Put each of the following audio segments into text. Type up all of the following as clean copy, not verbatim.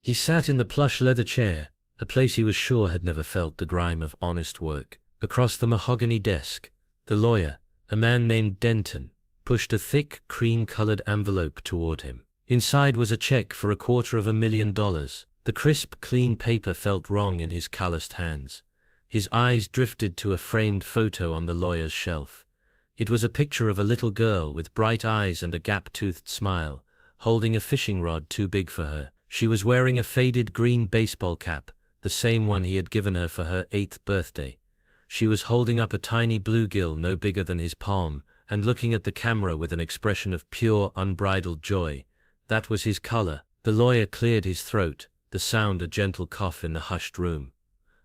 He sat in the plush leather chair, a place he was sure had never felt the grime of honest work. Across the mahogany desk, the lawyer, a man named Denton, pushed a thick, cream-colored envelope toward him. Inside was a check for $250,000. The crisp, clean paper felt wrong in his calloused hands. His eyes drifted to a framed photo on the lawyer's shelf. It was a picture of a little girl with bright eyes and a gap-toothed smile, holding a fishing rod too big for her. She was wearing a faded green baseball cap, the same one he had given her for her 8th birthday. She was holding up a tiny bluegill no bigger than his palm, and looking at the camera with an expression of pure, unbridled joy. That was his color. The lawyer cleared his throat, the sound a gentle cough in the hushed room.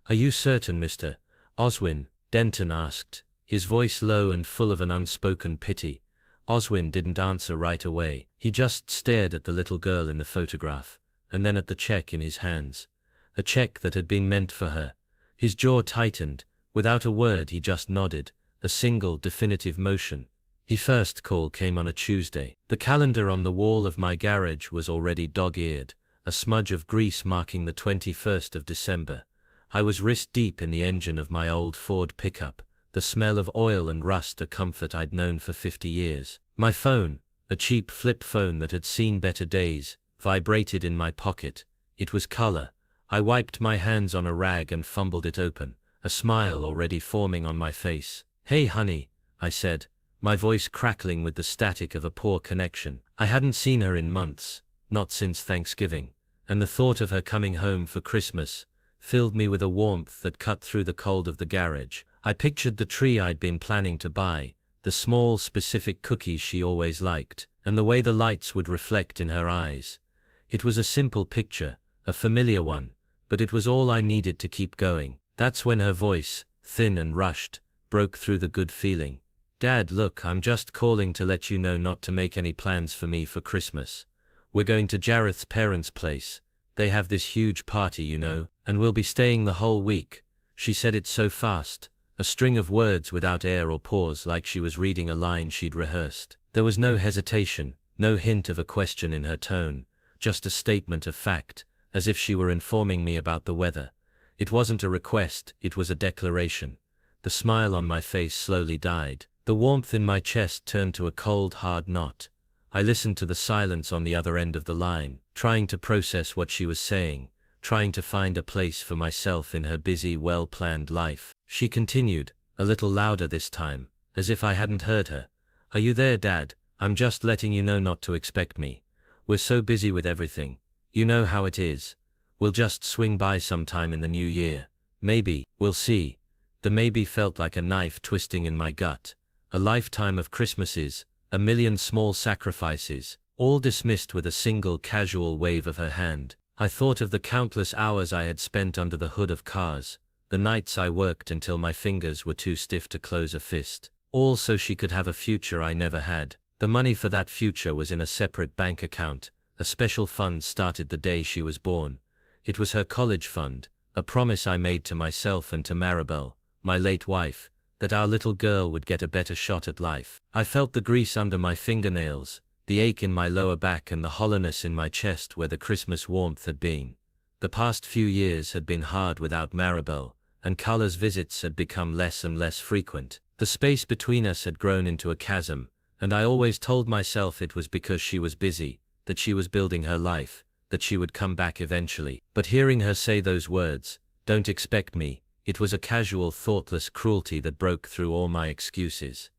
"Are you certain, Mr. Oswin?" Denton asked, his voice low and full of an unspoken pity. Oswin didn't answer right away. He just stared at the little girl in the photograph, and then at the check in his hands. A check that had been meant for her. His jaw tightened. Without a word he just nodded, a single definitive motion. His first call came on a Tuesday. The calendar on the wall of my garage was already dog-eared, a smudge of grease marking the 21st of December. I was wrist-deep in the engine of my old Ford pickup, the smell of oil and rust a comfort I'd known for 50 years. My phone, a cheap flip phone that had seen better days, vibrated in my pocket. It was color. I wiped my hands on a rag and fumbled it open, a smile already forming on my face. "Hey honey," I said, my voice crackling with the static of a poor connection. I hadn't seen her in months, not since Thanksgiving, and the thought of her coming home for Christmas filled me with a warmth that cut through the cold of the garage. I pictured the tree I'd been planning to buy, the small specific cookies she always liked, and the way the lights would reflect in her eyes. It was a simple picture, a familiar one, but it was all I needed to keep going. That's when her voice, thin and rushed, broke through the good feeling. "Dad, look, I'm just calling to let you know not to make any plans for me for Christmas. We're going to Jareth's parents' place. They have this huge party, you know, and we'll be staying the whole week." She said it so fast, a string of words without air or pause, like she was reading a line she'd rehearsed. There was no hesitation, no hint of a question in her tone, just a statement of fact, as if she were informing me about the weather. It wasn't a request, it was a declaration. The smile on my face slowly died. The warmth in my chest turned to a cold, hard knot. I listened to the silence on the other end of the line, trying to process what she was saying, trying to find a place for myself in her busy, well-planned life. She continued, a little louder this time, as if I hadn't heard her. "Are you there, Dad? I'm just letting you know not to expect me. We're so busy with everything. You know how it is. We'll just swing by sometime in the new year. Maybe, we'll see." The maybe felt like a knife twisting in my gut. A lifetime of Christmases, a million small sacrifices, all dismissed with a single casual wave of her hand. I thought of the countless hours I had spent under the hood of cars, the nights I worked until my fingers were too stiff to close a fist, all so she could have a future I never had. The money for that future was in a separate bank account. A special fund started the day she was born. It was her college fund, a promise I made to myself and to Maribel, my late wife, that our little girl would get a better shot at life. I felt the grease under my fingernails, the ache in my lower back and the hollowness in my chest where the Christmas warmth had been. The past few years had been hard without Maribel, and Carla's visits had become less and less frequent. The space between us had grown into a chasm, and I always told myself it was because she was busy, that she was building her life, that she would come back eventually. But hearing her say those words, "Don't expect me," it was a casual, thoughtless cruelty that broke through all my excuses.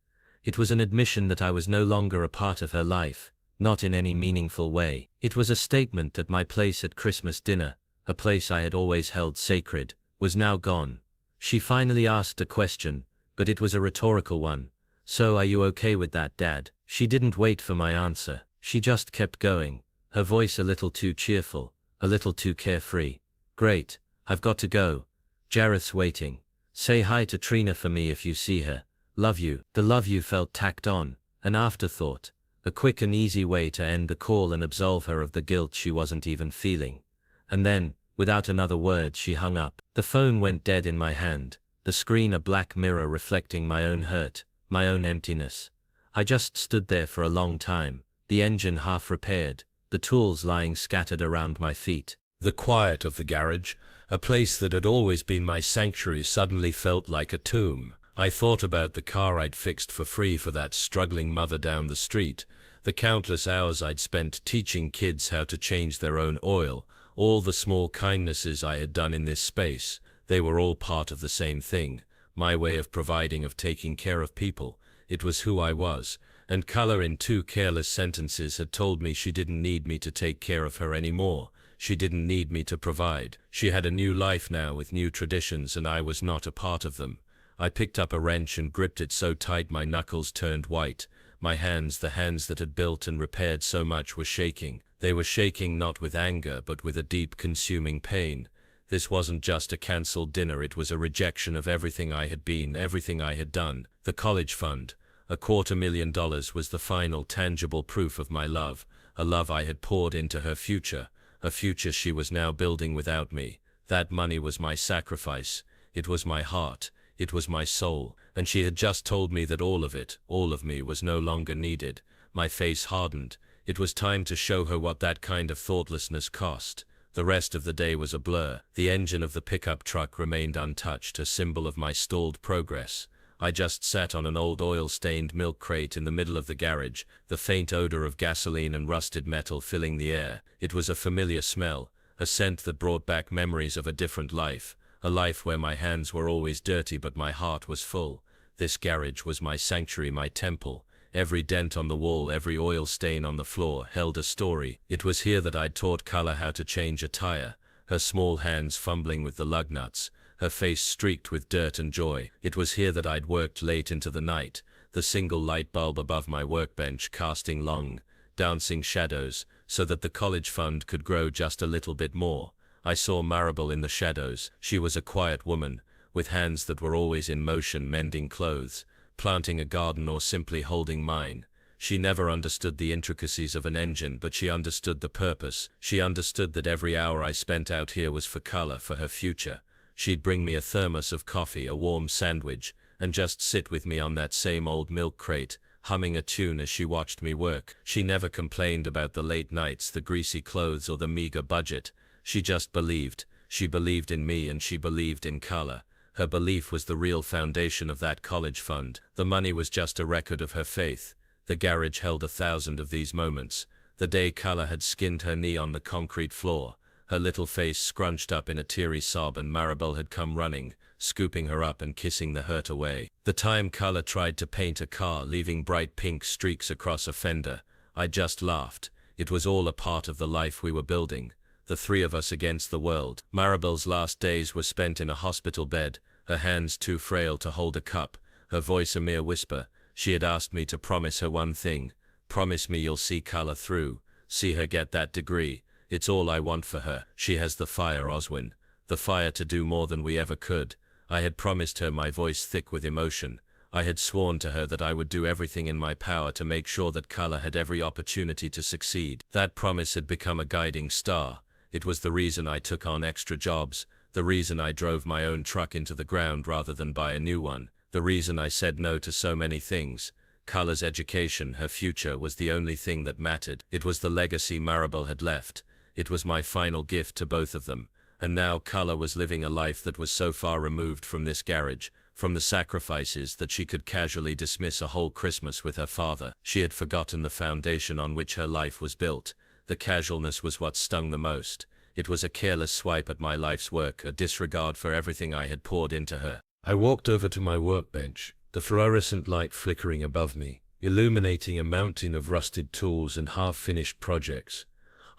It was an admission that I was no longer a part of her life, not in any meaningful way. It was a statement that my place at Christmas dinner, a place I had always held sacred, was now gone. She finally asked a question, but it was a rhetorical one. "So are you okay with that, Dad?" She didn't wait for my answer. She just kept going, her voice a little too cheerful, a little too carefree. "Great, I've got to go. Jareth's waiting. Say hi to Trina for me if you see her. Love you." The "love you" felt tacked on, an afterthought, a quick and easy way to end the call and absolve her of the guilt she wasn't even feeling. And then, without another word, she hung up. The phone went dead in my hand, the screen a black mirror reflecting my own hurt, my own emptiness. I just stood there for a long time, the engine half repaired, the tools lying scattered around my feet. The quiet of the garage, a place that had always been my sanctuary, suddenly felt like a tomb. I thought about the car I'd fixed for free for that struggling mother down the street, the countless hours I'd spent teaching kids how to change their own oil, all the small kindnesses I had done in this space. They were all part of the same thing, my way of providing, of taking care of people. It was who I was, and Color in 2 careless sentences had told me she didn't need me to take care of her anymore. She didn't need me to provide. She had a new life now with new traditions, and I was not a part of them. I picked up a wrench and gripped it so tight my knuckles turned white. My hands, the hands that had built and repaired so much, were shaking. They were shaking not with anger but with a deep consuming pain. This wasn't just a cancelled dinner, it was a rejection of everything I had been, everything I had done. The college fund, $250,000, was the final tangible proof of my love, a love I had poured into her future, a future she was now building without me. That money was my sacrifice. It was my heart. It was my soul. And she had just told me that all of it, all of me, was no longer needed. My face hardened. It was time to show her what that kind of thoughtlessness cost. The rest of the day was a blur. The engine of the pickup truck remained untouched, a symbol of my stalled progress. I just sat on an old oil-stained milk crate in the middle of the garage, the faint odor of gasoline and rusted metal filling the air. It was a familiar smell, a scent that brought back memories of a different life, a life where my hands were always dirty but my heart was full. This garage was my sanctuary, my temple. Every dent on the wall, every oil stain on the floor held a story. It was here that I'd taught Color how to change a tire, her small hands fumbling with the lug nuts, her face streaked with dirt and joy. It was here that I'd worked late into the night, the single light bulb above my workbench casting long, dancing shadows, so that the college fund could grow just a little bit more. I saw Maribel in the shadows. She was a quiet woman, with hands that were always in motion, mending clothes, planting a garden, or simply holding mine. She never understood the intricacies of an engine, but she understood the purpose. She understood that every hour I spent out here was for Color, for her future. She'd bring me a thermos of coffee, a warm sandwich, and just sit with me on that same old milk crate, humming a tune as she watched me work. She never complained about the late nights, the greasy clothes, or the meager budget. She just believed. She believed in me, and she believed in Color. Her belief was the real foundation of that college fund. The money was just a record of her faith. The garage held 1,000 of these moments. The day Color had skinned her knee on the concrete floor, her little face scrunched up in a teary sob, and Maribel had come running, scooping her up and kissing the hurt away. The time Color tried to paint a car, leaving bright pink streaks across a fender, I just laughed. It was all a part of the life we were building, the 3 of us against the world. Maribel's last days were spent in a hospital bed, her hands too frail to hold a cup, her voice a mere whisper. She had asked me to promise her one thing: promise me you'll see Color through, see her get that degree. It's all I want for her. She has the fire, Oswin, the fire to do more than we ever could. I had promised her, my voice thick with emotion. I had sworn to her that I would do everything in my power to make sure that Color had every opportunity to succeed. That promise had become a guiding star. It was the reason I took on extra jobs, the reason I drove my own truck into the ground rather than buy a new one, the reason I said no to so many things. Color's education, her future, was the only thing that mattered. It was the legacy Maribel had left. It was my final gift to both of them. And now Color was living a life that was so far removed from this garage, from the sacrifices, that she could casually dismiss a whole Christmas with her father. She had forgotten the foundation on which her life was built. The casualness was what stung the most. It was a careless swipe at my life's work, a disregard for everything I had poured into her. I walked over to my workbench, the fluorescent light flickering above me, illuminating a mountain of rusted tools and half-finished projects.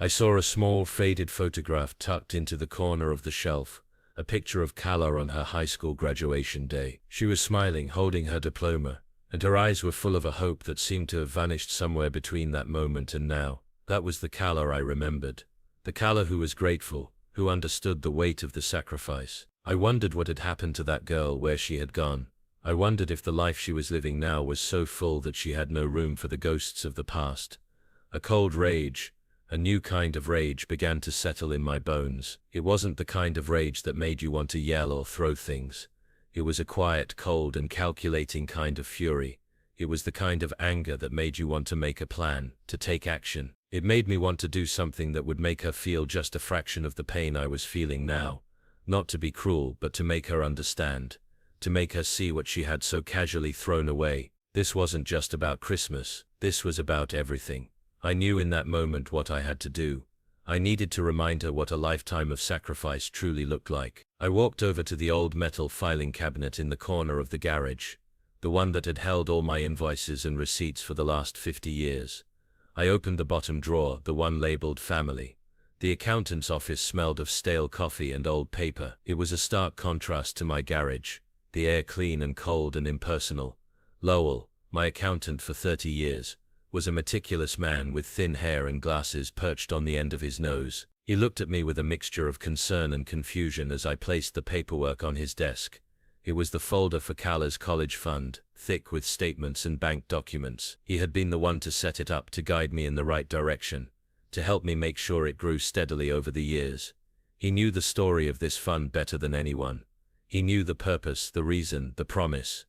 I saw a small, faded photograph tucked into the corner of the shelf, a picture of Color on her high school graduation day. She was smiling, holding her diploma, and her eyes were full of a hope that seemed to have vanished somewhere between that moment and now. That was the Color I remembered, the Color who was grateful, who understood the weight of the sacrifice. I wondered what had happened to that girl, where she had gone. I wondered if the life she was living now was so full that she had no room for the ghosts of the past. A cold rage, a new kind of rage, began to settle in my bones. It wasn't the kind of rage that made you want to yell or throw things. It was a quiet, cold, and calculating kind of fury. It was the kind of anger that made you want to make a plan, to take action. It made me want to do something that would make her feel just a fraction of the pain I was feeling now. Not to be cruel, but to make her understand. To make her see what she had so casually thrown away. This wasn't just about Christmas. This was about everything. I knew in that moment what I had to do. I needed to remind her what a lifetime of sacrifice truly looked like. I walked over to the old metal filing cabinet in the corner of the garage. The one that had held all my invoices and receipts for the last 50 years. I opened the bottom drawer, the one labeled family. The accountant's office smelled of stale coffee and old paper. It was a stark contrast to my garage, the air clean and cold and impersonal. Lowell, my accountant for 30 years, was a meticulous man with thin hair and glasses perched on the end of his nose. He looked at me with a mixture of concern and confusion as I placed the paperwork on his desk. It was the folder for Carla's college fund, thick with statements and bank documents. He had been the one to set it up, to guide me in the right direction, to help me make sure it grew steadily over the years. He knew the story of this fund better than anyone. He knew the purpose, the reason, the promise.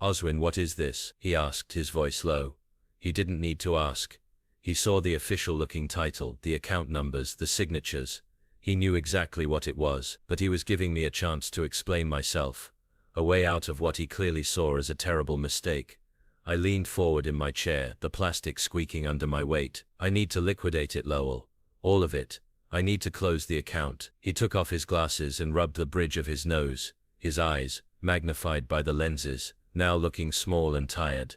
"Oswin, what is this?" he asked, his voice low. He didn't need to ask. He saw the official-looking title, the account numbers, the signatures. He knew exactly what it was, but he was giving me a chance to explain myself. A way out of what he clearly saw as a terrible mistake. I leaned forward in my chair, the plastic squeaking under my weight. "I need to liquidate it, Lowell. All of it. I need to close the account." He took off his glasses and rubbed the bridge of his nose, his eyes, magnified by the lenses, now looking small and tired.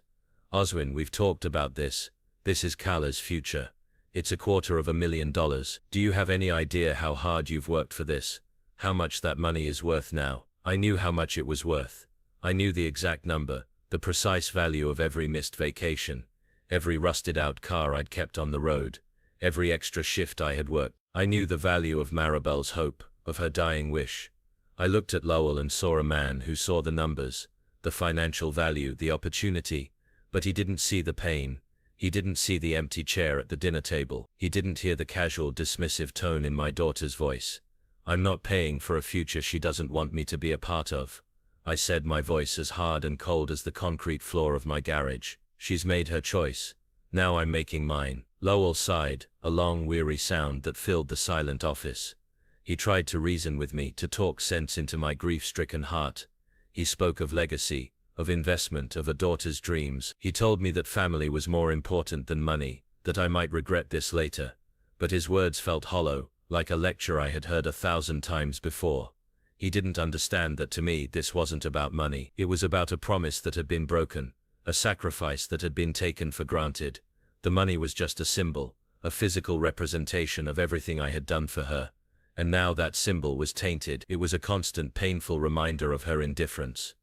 "Oswin, we've talked about this. This is Carla's future. It's $250,000. Do you have any idea how hard you've worked for this? How much that money is worth now?" I knew how much it was worth. I knew the exact number, the precise value of every missed vacation, every rusted-out car I'd kept on the road, every extra shift I had worked. I knew the value of Maribel's hope, of her dying wish. I looked at Lowell and saw a man who saw the numbers, the financial value, the opportunity, but he didn't see the pain. He didn't see the empty chair at the dinner table. He didn't hear the casual, dismissive tone in my daughter's voice. "I'm not paying for a future she doesn't want me to be a part of," I said, my voice as hard and cold as the concrete floor of my garage. "She's made her choice. Now I'm making mine." Lowell sighed, a long, weary sound that filled the silent office. He tried to reason with me, to talk sense into my grief-stricken heart. He spoke of legacy, of investment, of a daughter's dreams. He told me that family was more important than money, that I might regret this later. But his words felt hollow, like a lecture I had heard 1,000 times before. He didn't understand that to me this wasn't about money. It was about a promise that had been broken, a sacrifice that had been taken for granted. The money was just a symbol, a physical representation of everything I had done for her. And now that symbol was tainted. It was a constant, painful reminder of her indifference.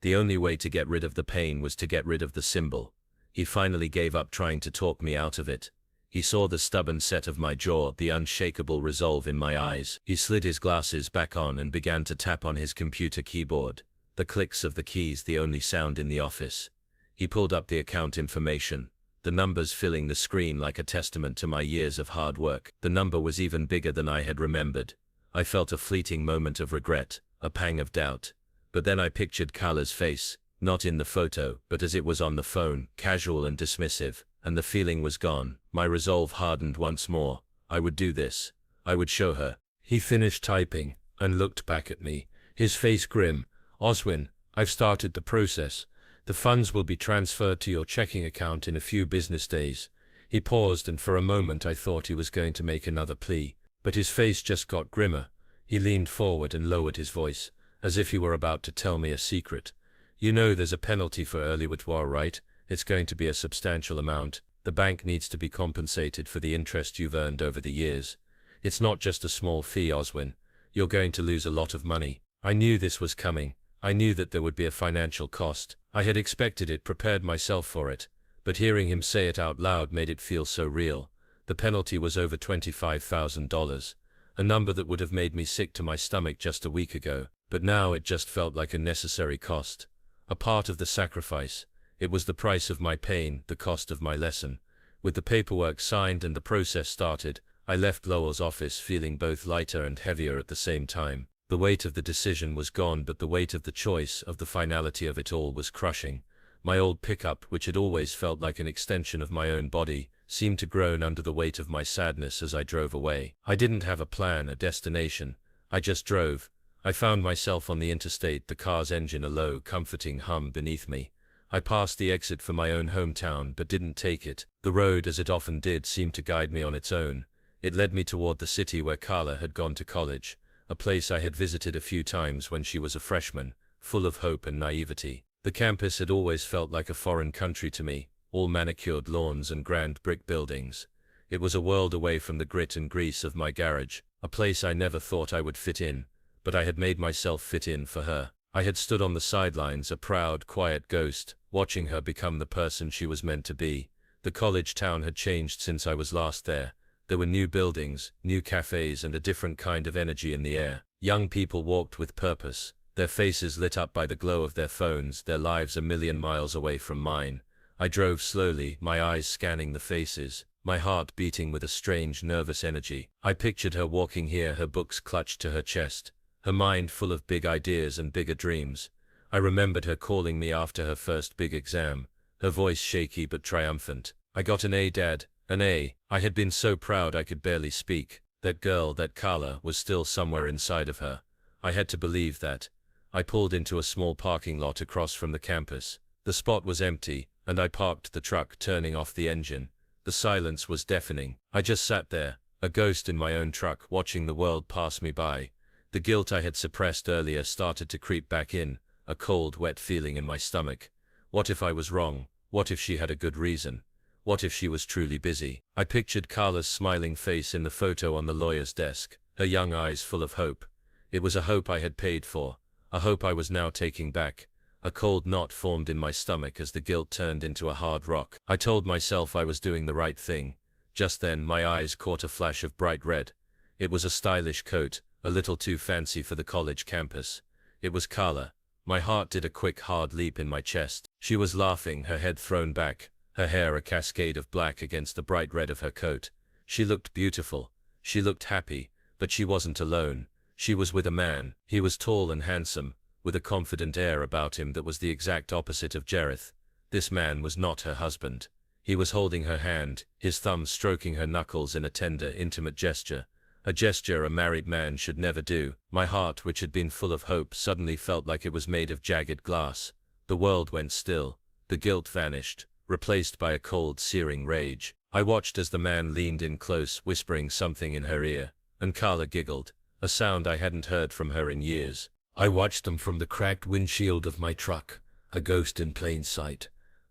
The only way to get rid of the pain was to get rid of the symbol. He finally gave up trying to talk me out of it. He saw the stubborn set of my jaw, the unshakable resolve in my eyes. He slid his glasses back on and began to tap on his computer keyboard, the clicks of the keys the only sound in the office. He pulled up the account information, the numbers filling the screen like a testament to my years of hard work. The number was even bigger than I had remembered. I felt a fleeting moment of regret, a pang of doubt. But then I pictured Carla's face, not in the photo, but as it was on the phone, casual and dismissive. And the feeling was gone. My resolve hardened once more. I would do this. I would show her. He finished typing and looked back at me, his face grim. "Oswin, I've started the process. The funds will be transferred to your checking account in a few business days." He paused, and for a moment I thought he was going to make another plea, but his face just got grimmer. He leaned forward and lowered his voice, as if he were about to tell me a secret. "You know there's a penalty for early withdrawal, right? It's going to be a substantial amount. The bank needs to be compensated for the interest you've earned over the years. It's not just a small fee, Oswin. You're going to lose a lot of money." I knew this was coming. I knew that there would be a financial cost. I had expected it, prepared myself for it. But hearing him say it out loud made it feel so real. The penalty was over $25,000, a number that would have made me sick to my stomach just a week ago. But now it just felt like a necessary cost, a part of the sacrifice. It was the price of my pain, the cost of my lesson. With the paperwork signed and the process started, I left Lowell's office feeling both lighter and heavier at the same time. The weight of the decision was gone, but the weight of the choice, of the finality of it all, was crushing. My old pickup, which had always felt like an extension of my own body, seemed to groan under the weight of my sadness as I drove away. I didn't have a plan, a destination. I just drove. I found myself on the interstate, the car's engine a low, comforting hum beneath me. I passed the exit for my own hometown but didn't take it. The road, as it often did, seemed to guide me on its own. It led me toward the city where Carla had gone to college, a place I had visited a few times when she was a freshman, full of hope and naivety. The campus had always felt like a foreign country to me, all manicured lawns and grand brick buildings. It was a world away from the grit and grease of my garage, a place I never thought I would fit in, but I had made myself fit in for her. I had stood on the sidelines, a proud, quiet ghost, watching her become the person she was meant to be. The college town had changed since I was last there. There were new buildings, new cafes, and a different kind of energy in the air. Young people walked with purpose, their faces lit up by the glow of their phones, their lives a million miles away from mine. I drove slowly, my eyes scanning the faces, my heart beating with a strange, nervous energy. I pictured her walking here, her books clutched to her chest, her mind full of big ideas and bigger dreams. I remembered her calling me after her first big exam, her voice shaky but triumphant. "I got an A, Dad, an A." I had been so proud I could barely speak. That girl, that Carla, was still somewhere inside of her. I had to believe that. I pulled into a small parking lot across from the campus. The spot was empty, and I parked the truck, turning off the engine. The silence was deafening. I just sat there, a ghost in my own truck, watching the world pass me by. The guilt I had suppressed earlier started to creep back in, a cold, wet feeling in my stomach. What if I was wrong? What if she had a good reason? What if she was truly busy? I pictured Carla's smiling face in the photo on the lawyer's desk, her young eyes full of hope. It was a hope I had paid for, a hope I was now taking back. A cold knot formed in my stomach as the guilt turned into a hard rock. I told myself I was doing the right thing. Just then, my eyes caught a flash of bright red. It was a stylish coat, a little too fancy for the college campus. It was Carla. My heart did a quick, hard leap in my chest. She was laughing, her head thrown back, her hair a cascade of black against the bright red of her coat. She looked beautiful. She looked happy, but she wasn't alone. She was with a man. He was tall and handsome, with a confident air about him that was the exact opposite of Jareth. This man was not her husband. He was holding her hand, his thumb stroking her knuckles in a tender, intimate gesture. A gesture a married man should never do. My heart, which had been full of hope, suddenly felt like it was made of jagged glass. The world went still. The guilt vanished, replaced by a cold, searing rage. I watched as the man leaned in close, whispering something in her ear, and Carla giggled, a sound I hadn't heard from her in years. I watched them from the cracked windshield of my truck, a ghost in plain sight.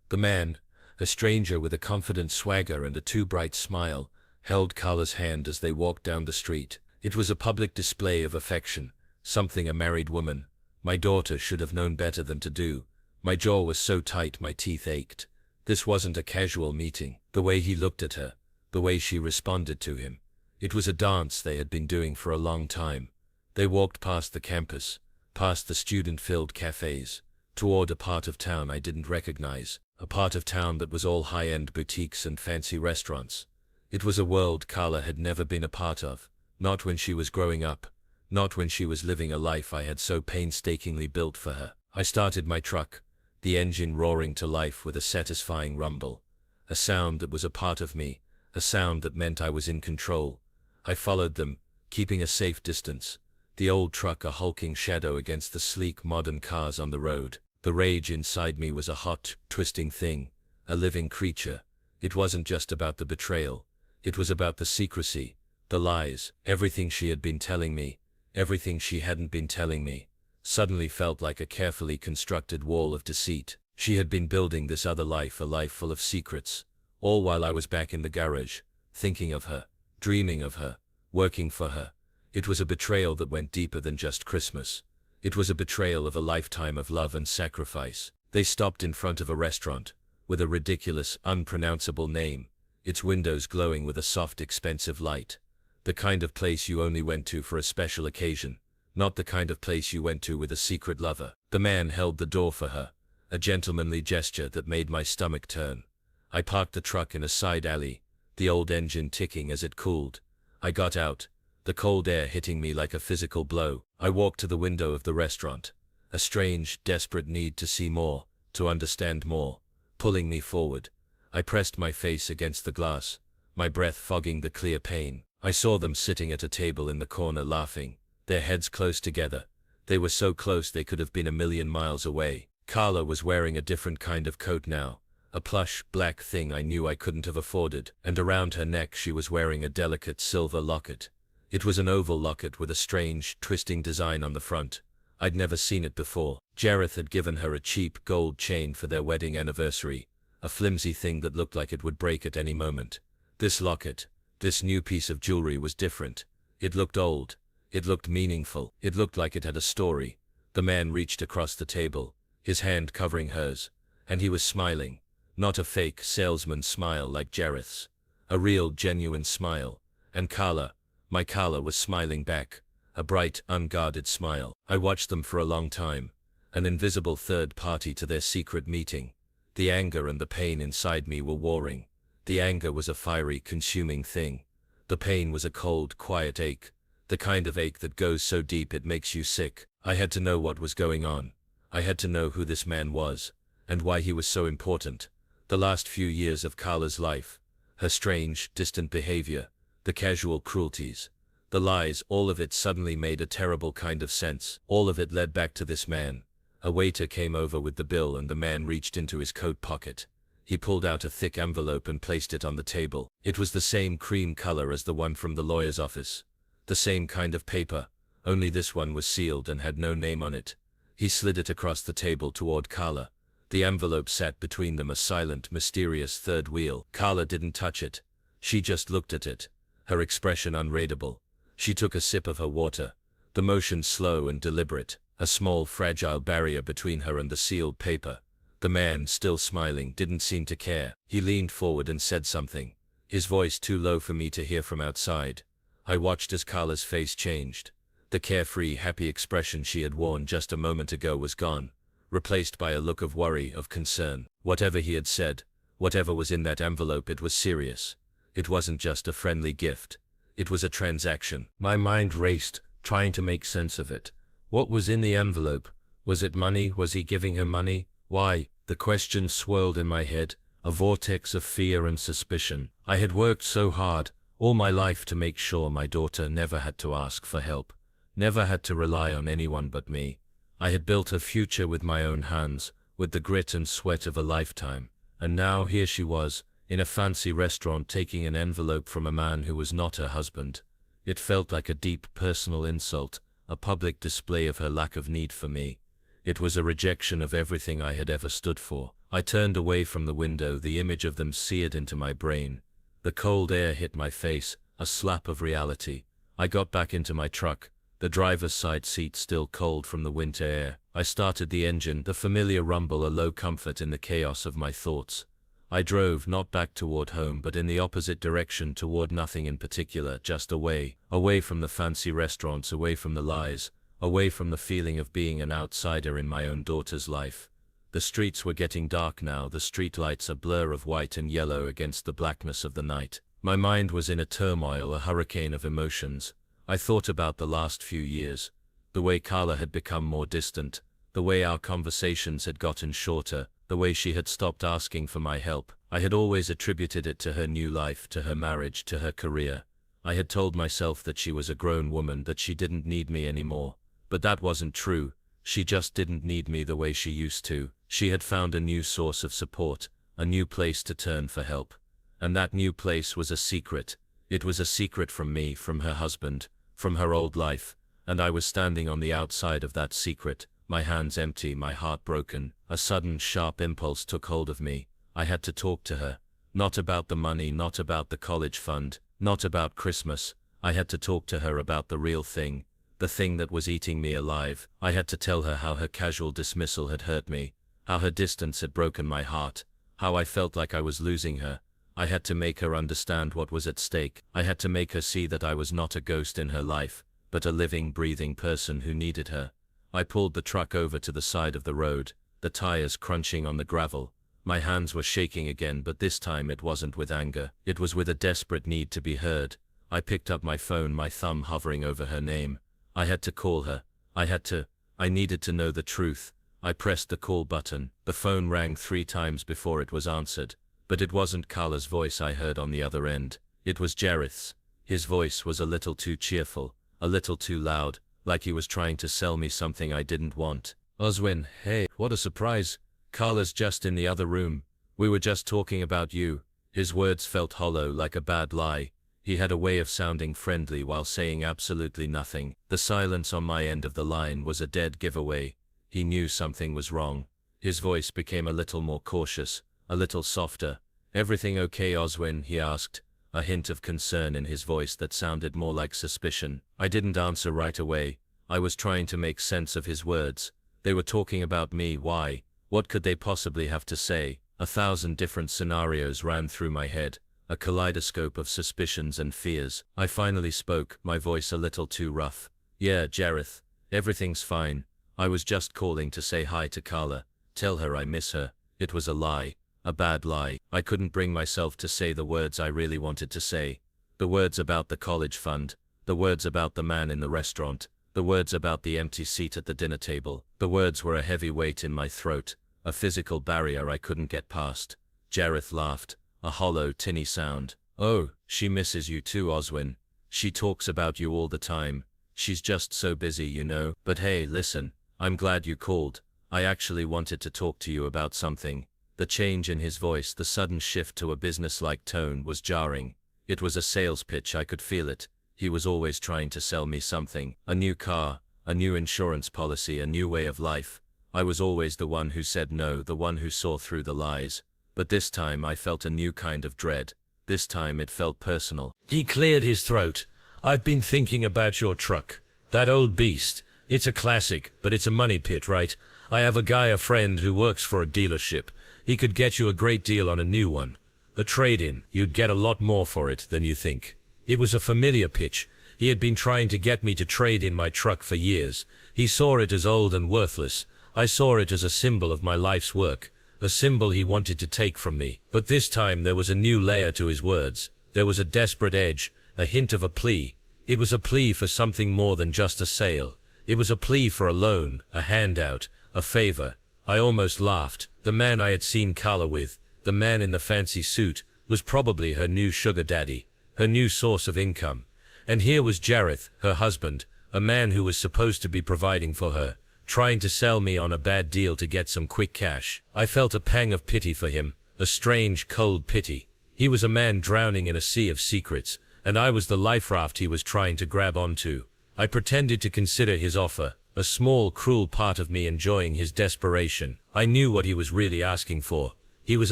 The man, a stranger with a confident swagger and a too bright smile, held Carla's hand as they walked down the street. It was a public display of affection, something a married woman, my daughter, should have known better than to do. My jaw was so tight my teeth ached. This wasn't a casual meeting. The way he looked at her, the way she responded to him. It was a dance they had been doing for a long time. They walked past the campus, past the student-filled cafes, toward a part of town I didn't recognize, a part of town that was all high-end boutiques and fancy restaurants. It was a world Carla had never been a part of, not when she was growing up, not when she was living a life I had so painstakingly built for her. I started my truck, the engine roaring to life with a satisfying rumble, a sound that was a part of me, a sound that meant I was in control. I followed them, keeping a safe distance, the old truck a hulking shadow against the sleek modern cars on the road. The rage inside me was a hot, twisting thing, a living creature. It wasn't just about the betrayal. It was about the secrecy, the lies. Everything she had been telling me, everything she hadn't been telling me, suddenly felt like a carefully constructed wall of deceit. She had been building this other life, a life full of secrets, all while I was back in the garage, thinking of her, dreaming of her, working for her. It was a betrayal that went deeper than just Christmas. It was a betrayal of a lifetime of love and sacrifice. They stopped in front of a restaurant, with a ridiculous, unpronounceable name, its windows glowing with a soft, expensive light. The kind of place you only went to for a special occasion, not the kind of place you went to with a secret lover. The man held the door for her, a gentlemanly gesture that made my stomach turn. I parked the truck in a side alley, the old engine ticking as it cooled. I got out, the cold air hitting me like a physical blow. I walked to the window of the restaurant, a strange, desperate need to see more, to understand more, pulling me forward. I pressed my face against the glass, my breath fogging the clear pane. I saw them sitting at a table in the corner laughing, their heads close together. They were so close they could have been a million miles away. Carla was wearing a different kind of coat now, a plush, black thing I knew I couldn't have afforded, and around her neck she was wearing a delicate silver locket. It was an oval locket with a strange, twisting design on the front. I'd never seen it before. Jareth had given her a cheap gold chain for their wedding anniversary, a flimsy thing that looked like it would break at any moment. This locket, this new piece of jewelry was different. It looked old. It looked meaningful. It looked like it had a story. The man reached across the table, his hand covering hers, and he was smiling. Not a fake salesman smile like Jareth's. A real, genuine smile. And Carla, my Carla, was smiling back. A bright, unguarded smile. I watched them for a long time. An invisible third party to their secret meeting. The anger and the pain inside me were warring. The anger was a fiery, consuming thing. The pain was a cold, quiet ache. The kind of ache that goes so deep it makes you sick. I had to know what was going on. I had to know who this man was, and why he was so important. The last few years of Carla's life, her strange, distant behavior, the casual cruelties, the lies, all of it suddenly made a terrible kind of sense. All of it led back to this man. A waiter came over with the bill and the man reached into his coat pocket. He pulled out a thick envelope and placed it on the table. It was the same cream color as the one from the lawyer's office. The same kind of paper, only this one was sealed and had no name on it. He slid it across the table toward Carla. The envelope sat between them, a silent, mysterious third wheel. Carla didn't touch it. She just looked at it, her expression unreadable. She took a sip of her water, the motion slow and deliberate, a small, fragile barrier between her and the sealed paper. The man, still smiling, didn't seem to care. He leaned forward and said something, his voice too low for me to hear from outside. I watched as Carla's face changed. The carefree, happy expression she had worn just a moment ago was gone, replaced by a look of worry, of concern. Whatever he had said, whatever was in that envelope, it was serious. It wasn't just a friendly gift. It was a transaction. My mind raced, trying to make sense of it. What was in the envelope? Was it money? Was he giving her money? Why? The question swirled in my head, a vortex of fear and suspicion. I had worked so hard, all my life, to make sure my daughter never had to ask for help, never had to rely on anyone but me. I had built a future with my own hands, with the grit and sweat of a lifetime. And now here she was, in a fancy restaurant, taking an envelope from a man who was not her husband. It felt like a deep personal insult, a public display of her lack of need for me. It was a rejection of everything I had ever stood for. I turned away from the window, the image of them seared into my brain. The cold air hit my face, a slap of reality. I got back into my truck, the driver's side seat still cold from the winter air. I started the engine, the familiar rumble, a low comfort in the chaos of my thoughts. I drove, not back toward home, but in the opposite direction, toward nothing in particular, just away. Away from the fancy restaurants, away from the lies, away from the feeling of being an outsider in my own daughter's life. The streets were getting dark now, the streetlights a blur of white and yellow against the blackness of the night. My mind was in a turmoil, a hurricane of emotions. I thought about the last few years, the way Carla had become more distant, the way our conversations had gotten shorter, the way she had stopped asking for my help. I had always attributed it to her new life, to her marriage, to her career. I had told myself that she was a grown woman, that she didn't need me anymore. But that wasn't true. She just didn't need me the way she used to. She had found a new source of support, a new place to turn for help. And that new place was a secret. It was a secret from me, from her husband, from her old life. And I was standing on the outside of that secret, my hands empty, my heart broken. A sudden, sharp impulse took hold of me. I had to talk to her. Not about the money, not about the college fund, not about Christmas. I had to talk to her about the real thing, the thing that was eating me alive. I had to tell her how her casual dismissal had hurt me, how her distance had broken my heart, how I felt like I was losing her. I had to make her understand what was at stake. I had to make her see that I was not a ghost in her life, but a living, breathing person who needed her. I pulled the truck over to the side of the road, the tires crunching on the gravel. My hands were shaking again, but this time it wasn't with anger. It was with a desperate need to be heard. I picked up my phone, my thumb hovering over her name. I had to call her. I needed to know the truth. I pressed the call button. The phone rang 3 times before it was answered. But it wasn't Carla's voice I heard on the other end. It was Jareth's. His voice was a little too cheerful, a little too loud, like he was trying to sell me something I didn't want. Oswin, hey, what a surprise. Carla's just in the other room. We were just talking about you. His words felt hollow like a bad lie. He had a way of sounding friendly while saying absolutely nothing. The silence on my end of the line was a dead giveaway. He knew something was wrong. His voice became a little more cautious, a little softer. Everything okay, Oswin? He asked, a hint of concern in his voice that sounded more like suspicion. I didn't answer right away. I was trying to make sense of his words. They were talking about me. Why? What could they possibly have to say? 1,000 different scenarios ran through my head, a kaleidoscope of suspicions and fears. I finally spoke, my voice a little too rough. Yeah, Jareth, everything's fine. I was just calling to say hi to Carla, tell her I miss her. It was a lie, a bad lie. I couldn't bring myself to say the words I really wanted to say. The words about the college fund, the words about the man in the restaurant, the words about the empty seat at the dinner table. The words were a heavy weight in my throat, a physical barrier I couldn't get past. Jareth laughed, a hollow, tinny sound. Oh, she misses you too, Oswin. She talks about you all the time. She's just so busy, you know. But hey, listen, I'm glad you called. I actually wanted to talk to you about something. The change in his voice, the sudden shift to a business-like tone, was jarring. It was a sales pitch, I could feel it. He was always trying to sell me something. A new car, a new insurance policy, a new way of life. I was always the one who said no, the one who saw through the lies. But this time I felt a new kind of dread. This time it felt personal. He cleared his throat. I've been thinking about your truck. That old beast. It's a classic, but it's a money pit, right? I have a friend who works for a dealership. He could get you a great deal on a new one. A trade-in. You'd get a lot more for it than you think. It was a familiar pitch. He had been trying to get me to trade in my truck for years. He saw it as old and worthless. I saw it as a symbol of my life's work, a symbol he wanted to take from me. But this time there was a new layer to his words. There was a desperate edge, a hint of a plea. It was a plea for something more than just a sale. It was a plea for a loan, a handout, a favor. I almost laughed. The man I had seen Carla with, the man in the fancy suit, was probably her new sugar daddy, her new source of income. And here was Jareth, her husband, a man who was supposed to be providing for her, trying to sell me on a bad deal to get some quick cash. I felt a pang of pity for him, a strange, cold pity. He was a man drowning in a sea of secrets, and I was the life raft he was trying to grab onto. I pretended to consider his offer, a small, cruel part of me enjoying his desperation. I knew what he was really asking for. He was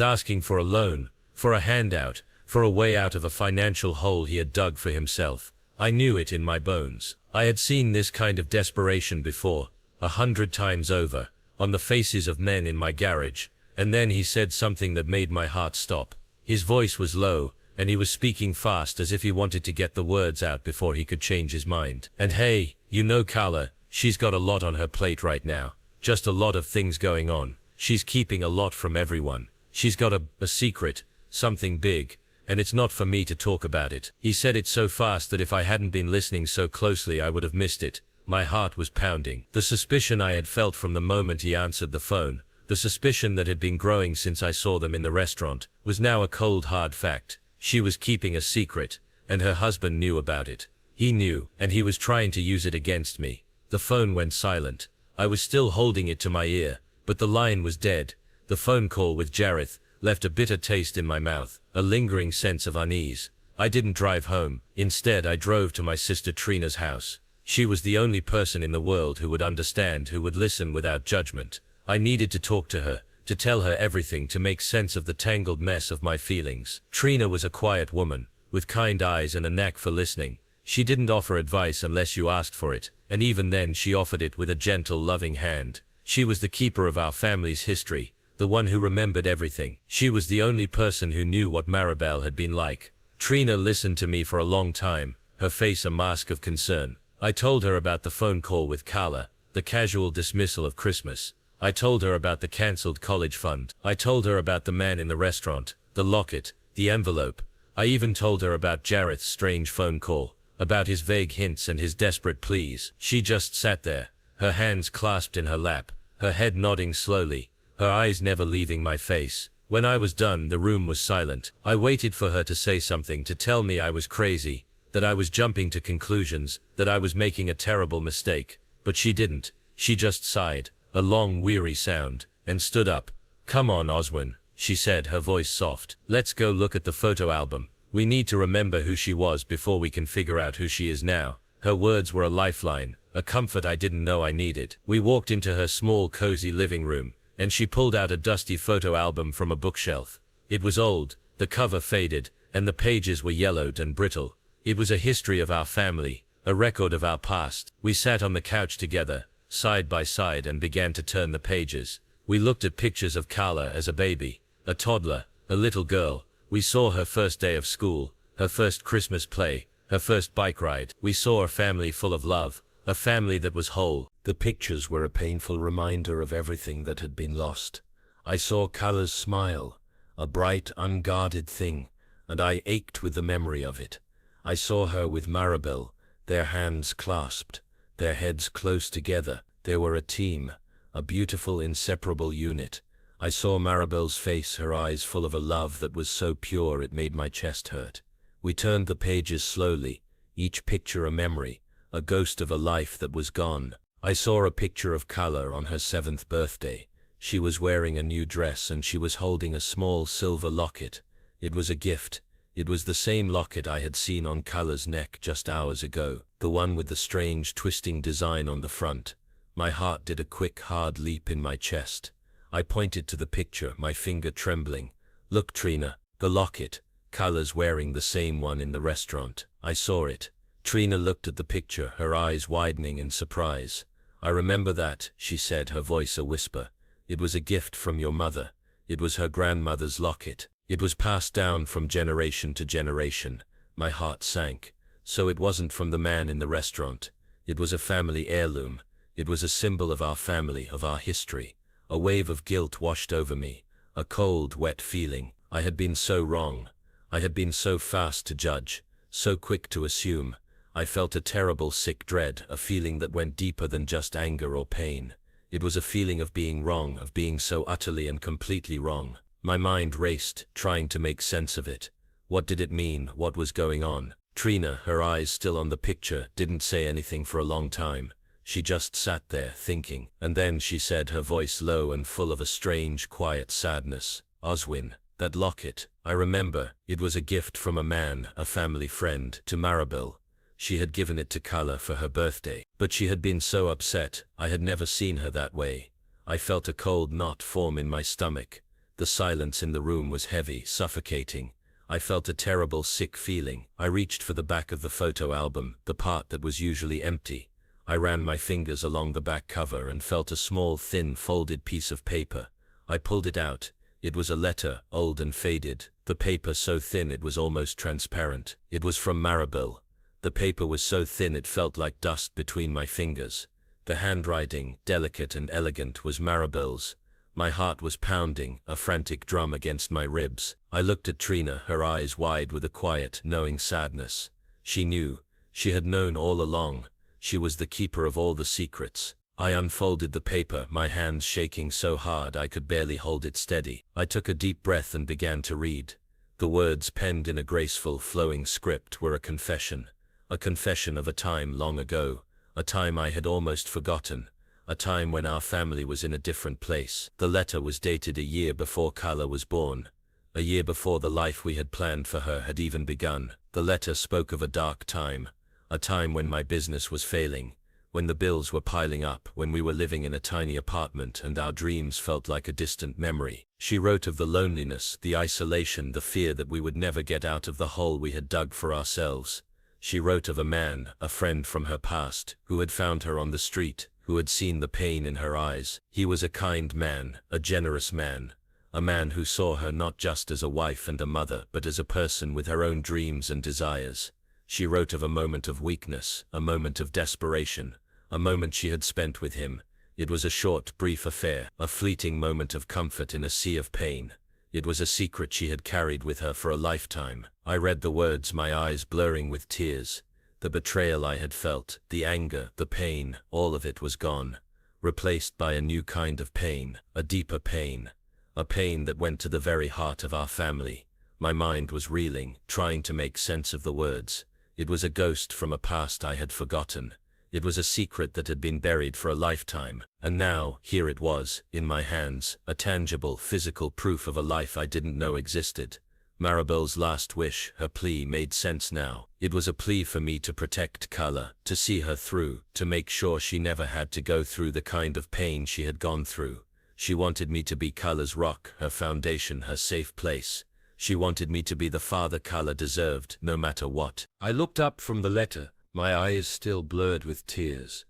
asking for a loan, for a handout, for a way out of a financial hole he had dug for himself. I knew it in my bones. I had seen this kind of desperation before, 100 times over, on the faces of men in my garage. And then he said something that made my heart stop. His voice was low, and he was speaking fast as if he wanted to get the words out before he could change his mind. And hey, you know Carla, she's got a lot on her plate right now. Just a lot of things going on. She's keeping a lot from everyone. She's got a secret, something big, and it's not for me to talk about it. He said it so fast that if I hadn't been listening so closely I would have missed it. My heart was pounding. The suspicion I had felt from the moment he answered the phone, the suspicion that had been growing since I saw them in the restaurant, was now a cold hard fact. She was keeping a secret, and her husband knew about it. He knew, and he was trying to use it against me. The phone went silent. I was still holding it to my ear, but the line was dead. The phone call with Jareth left a bitter taste in my mouth, a lingering sense of unease. I didn't drive home. Instead, I drove to my sister Trina's house. She was the only person in the world who would understand, who would listen without judgment. I needed to talk to her, to tell her everything, to make sense of the tangled mess of my feelings. Trina was a quiet woman, with kind eyes and a knack for listening. She didn't offer advice unless you asked for it, and even then she offered it with a gentle, loving hand. She was the keeper of our family's history, the one who remembered everything. She was the only person who knew what Maribel had been like. Trina listened to me for a long time, her face a mask of concern. I told her about the phone call with Carla, the casual dismissal of Christmas. I told her about the cancelled college fund. I told her about the man in the restaurant, the locket, the envelope. I even told her about Jareth's strange phone call, about his vague hints and his desperate pleas. She just sat there, her hands clasped in her lap, her head nodding slowly, her eyes never leaving my face. When I was done, the room was silent. I waited for her to say something, to tell me I was crazy, that I was jumping to conclusions, that I was making a terrible mistake. But she didn't. She just sighed, a long, weary sound, and stood up. "Come on, Oswin," she said, her voice soft. "Let's go look at the photo album. We need to remember who she was before we can figure out who she is now." Her words were a lifeline, a comfort I didn't know I needed. We walked into her small, cozy living room, and she pulled out a dusty photo album from a bookshelf. It was old, the cover faded, and the pages were yellowed and brittle. It was a history of our family, a record of our past. We sat on the couch together, side by side, and began to turn the pages. We looked at pictures of Carla as a baby, a toddler, a little girl. We saw her first day of school, her first Christmas play, her first bike ride. We saw a family full of love, a family that was whole. The pictures were a painful reminder of everything that had been lost. I saw Carla's smile, a bright, unguarded thing, and I ached with the memory of it. I saw her with Maribel, their hands clasped, their heads close together. They were a team, a beautiful, inseparable unit. I saw Maribel's face, her eyes full of a love that was so pure it made my chest hurt. We turned the pages slowly, each picture a memory, a ghost of a life that was gone. I saw a picture of Carla on her 7th birthday. She was wearing a new dress and she was holding a small silver locket. It was a gift. It was the same locket I had seen on Carla's neck just hours ago, the one with the strange twisting design on the front. My heart did a quick, hard leap in my chest. I pointed to the picture, my finger trembling. "Look, Trina, the locket. Carla's wearing the same one in the restaurant." I saw it. Trina looked at the picture, her eyes widening in surprise. "I remember that," she said, her voice a whisper. "It was a gift from your mother. It was her grandmother's locket. It was passed down from generation to generation." My heart sank. So it wasn't from the man in the restaurant. It was a family heirloom. It was a symbol of our family, of our history. A wave of guilt washed over me, a cold, wet feeling. I had been so wrong. I had been so fast to judge, so quick to assume. I felt a terrible, sick dread, a feeling that went deeper than just anger or pain. It was a feeling of being wrong, of being so utterly and completely wrong. My mind raced, trying to make sense of it. What did it mean? What was going on? Trina, her eyes still on the picture, didn't say anything for a long time. She just sat there, thinking. And then she said, her voice low and full of a strange, quiet sadness, "Oswin, that locket. I remember. It was a gift from a man, a family friend, to Maribel. She had given it to Carla for her birthday. But she had been so upset. I had never seen her that way. I felt a cold knot form in my stomach. The silence in the room was heavy, suffocating. I felt a terrible, sick feeling. I reached for the back of the photo album, the part that was usually empty. I ran my fingers along the back cover and felt a small, thin, folded piece of paper. I pulled it out. It was a letter, old and faded, the paper so thin it was almost transparent. It was from Maribel. The paper was so thin it felt like dust between my fingers. The handwriting, delicate and elegant, was Maribel's. My heart was pounding, a frantic drum against my ribs. I looked at Trina, her eyes wide with a quiet, knowing sadness. She knew. She had known all along. She was the keeper of all the secrets. I unfolded the paper, my hands shaking so hard I could barely hold it steady. I took a deep breath and began to read. The words, penned in a graceful, flowing script, were a confession of a time long ago, a time I had almost forgotten, a time when our family was in a different place. The letter was dated a year before Carla was born, a year before the life we had planned for her had even begun. The letter spoke of a dark time, a time when my business was failing, when the bills were piling up, when we were living in a tiny apartment and our dreams felt like a distant memory. She wrote of the loneliness, the isolation, the fear that we would never get out of the hole we had dug for ourselves. She wrote of a man, a friend from her past, who had found her on the street, who had seen the pain in her eyes. He was a kind man, a generous man, a man who saw her not just as a wife and a mother, but as a person with her own dreams and desires. She wrote of a moment of weakness, a moment of desperation, a moment she had spent with him. It was a short, brief affair, a fleeting moment of comfort in a sea of pain. It was a secret she had carried with her for a lifetime. I read the words, my eyes blurring with tears. The betrayal I had felt, the anger, the pain, all of it was gone, replaced by a new kind of pain, a deeper pain, a pain that went to the very heart of our family. My mind was reeling, trying to make sense of the words. It was a ghost from a past I had forgotten. It was a secret that had been buried for a lifetime, and now, here it was, in my hands, a tangible, physical proof of a life I didn't know existed. Maribel's last wish, her plea, made sense now. It was a plea for me to protect Carla, to see her through, to make sure she never had to go through the kind of pain she had gone through. She wanted me to be Carla's rock, her foundation, her safe place. She wanted me to be the father Carla deserved, no matter what. I looked up from the letter, my eyes still blurred with tears.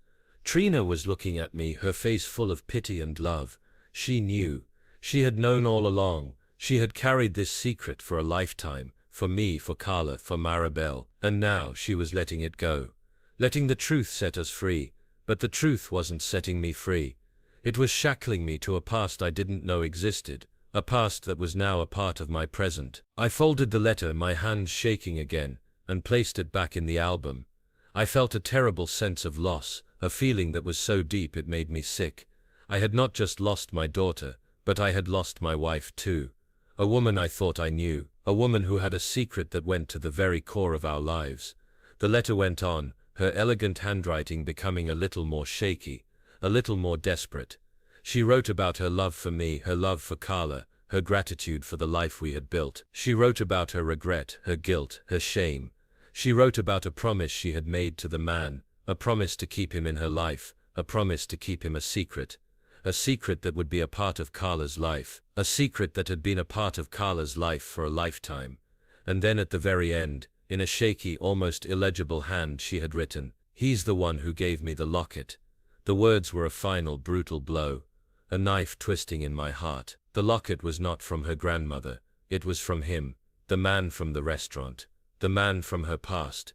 Trina was looking at me, her face full of pity and love. She knew. She had known all along. She had carried this secret for a lifetime, for me, for Carla, for Maribel, and now she was letting it go. Letting the truth set us free, but the truth wasn't setting me free. It was shackling me to a past I didn't know existed, a past that was now a part of my present. I folded the letter, my hands shaking again, and placed it back in the album. I felt a terrible sense of loss, a feeling that was so deep it made me sick. I had not just lost my daughter, but I had lost my wife too. A woman I thought I knew, a woman who had a secret that went to the very core of our lives. The letter went on, her elegant handwriting becoming a little more shaky, a little more desperate. She wrote about her love for me, her love for Carla, her gratitude for the life we had built. She wrote about her regret, her guilt, her shame. She wrote about a promise she had made to the man, a promise to keep him in her life, a promise to keep him a secret that would be a part of Carla's life, a secret that had been a part of Carla's life for a lifetime. And then at the very end, in a shaky, almost illegible hand, she had written, "He's the one who gave me the locket." The words were a final, brutal blow, a knife twisting in my heart. The locket was not from her grandmother, it was from him, the man from the restaurant. The man from her past,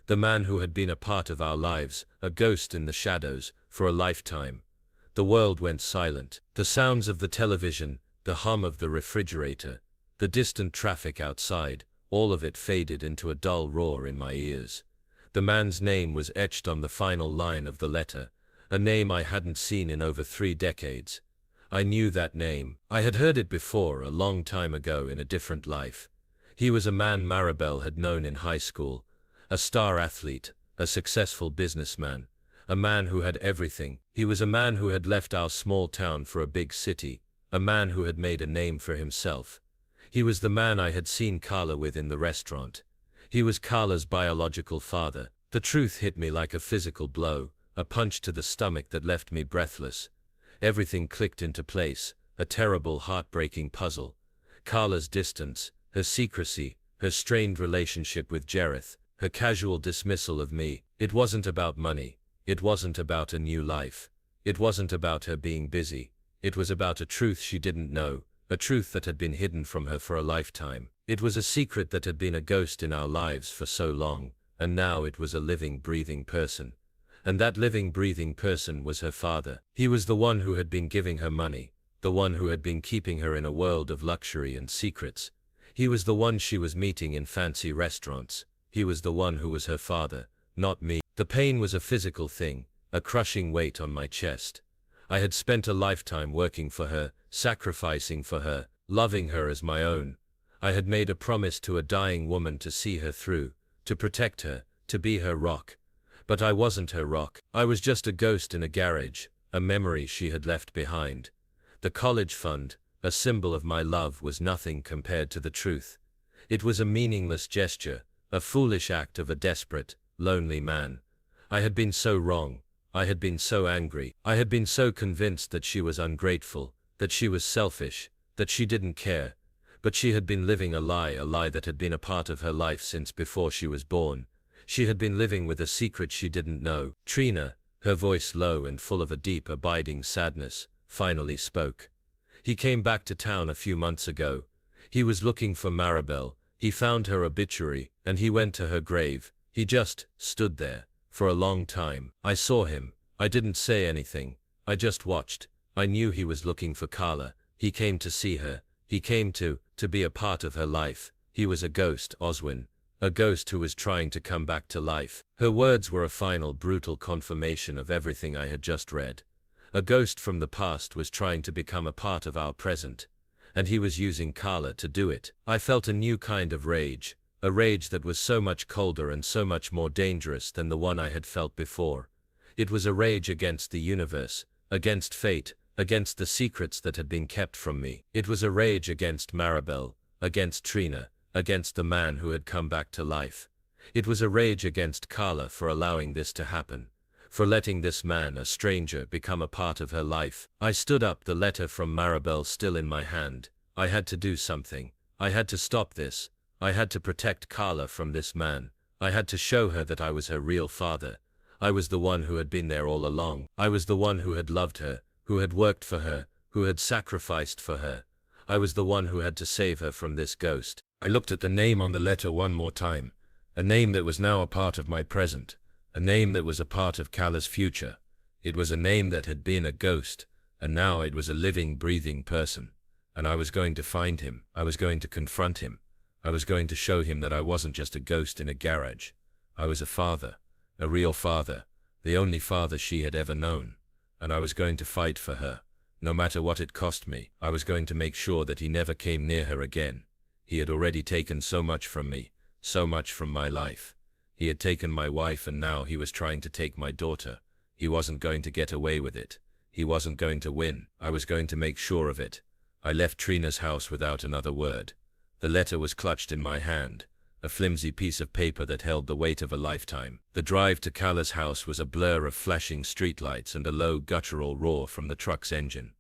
the man who had been a part of our lives, a ghost in the shadows, for a lifetime. The world went silent. The sounds of the television, the hum of the refrigerator, the distant traffic outside, all of it faded into a dull roar in my ears. The man's name was etched on the final line of the letter, a name I hadn't seen in over 3 decades. I knew that name. I had heard it before, a long time ago in a different life. He was a man Maribel had known in high school, a star athlete, a successful businessman, a man who had everything. He was a man who had left our small town for a big city, a man who had made a name for himself. He was the man I had seen Carla with in the restaurant. He was Carla's biological father. The truth hit me like a physical blow, a punch to the stomach that left me breathless. Everything clicked into place, a terrible, heartbreaking puzzle. Carla's distance, her secrecy, her strained relationship with Jareth, her casual dismissal of me. It wasn't about money. It wasn't about a new life. It wasn't about her being busy. It was about a truth she didn't know, a truth that had been hidden from her for a lifetime. It was a secret that had been a ghost in our lives for so long, and now it was a living, breathing person. And that living, breathing person was her father. He was the one who had been giving her money, the one who had been keeping her in a world of luxury and secrets. He was the one she was meeting in fancy restaurants. He was the one who was her father, not me. The pain was a physical thing, a crushing weight on my chest. I had spent a lifetime working for her, sacrificing for her, loving her as my own. I had made a promise to a dying woman to see her through, to protect her, to be her rock. But I wasn't her rock. I was just a ghost in a garage, a memory she had left behind. The college fund, a symbol of my love, was nothing compared to the truth. It was a meaningless gesture, a foolish act of a desperate, lonely man. I had been so wrong. I had been so angry. I had been so convinced that she was ungrateful, that she was selfish, that she didn't care. But she had been living a lie that had been a part of her life since before she was born. She had been living with a secret she didn't know. Trina, her voice low and full of a deep, abiding sadness, finally spoke. He came back to town a few months ago. He was looking for Maribel. He found her obituary, and he went to her grave. He just stood there, for a long time. I saw him. I didn't say anything. I just watched. I knew he was looking for Carla. He came to see her. He came to be a part of her life. He was a ghost, Oswin. A ghost who was trying to come back to life. Her words were a final, brutal confirmation of everything I had just read. A ghost from the past was trying to become a part of our present. and he was using Carla to do it. I felt a new kind of rage, a rage that was so much colder and so much more dangerous than the one I had felt before. It was a rage against the universe, against fate, against the secrets that had been kept from me. It was a rage against Maribel, against Trina, against the man who had come back to life. It was a rage against Carla for allowing this to happen, for letting this man, a stranger, become a part of her life. I stood up, the letter from Maribel still in my hand. I had to do something. I had to stop this. I had to protect Carla from this man. I had to show her that I was her real father. I was the one who had been there all along. I was the one who had loved her, who had worked for her, who had sacrificed for her. I was the one who had to save her from this ghost. I looked at the name on the letter one more time, a name that was now a part of my present, a name that was a part of Carla's future. It was a name that had been a ghost, and now it was a living, breathing person. And I was going to find him. I was going to confront him. I was going to show him that I wasn't just a ghost in a garage. I was a father, a real father, the only father she had ever known. And I was going to fight for her, no matter what it cost me. I was going to make sure that he never came near her again. He had already taken so much from me, so much from my life. He had taken my wife, and now he was trying to take my daughter. He wasn't going to get away with it. He wasn't going to win. I was going to make sure of it. I left Trina's house without another word. The letter was clutched in my hand, a flimsy piece of paper that held the weight of a lifetime. The drive to Carla's house was a blur of flashing streetlights and a low guttural roar from the truck's engine.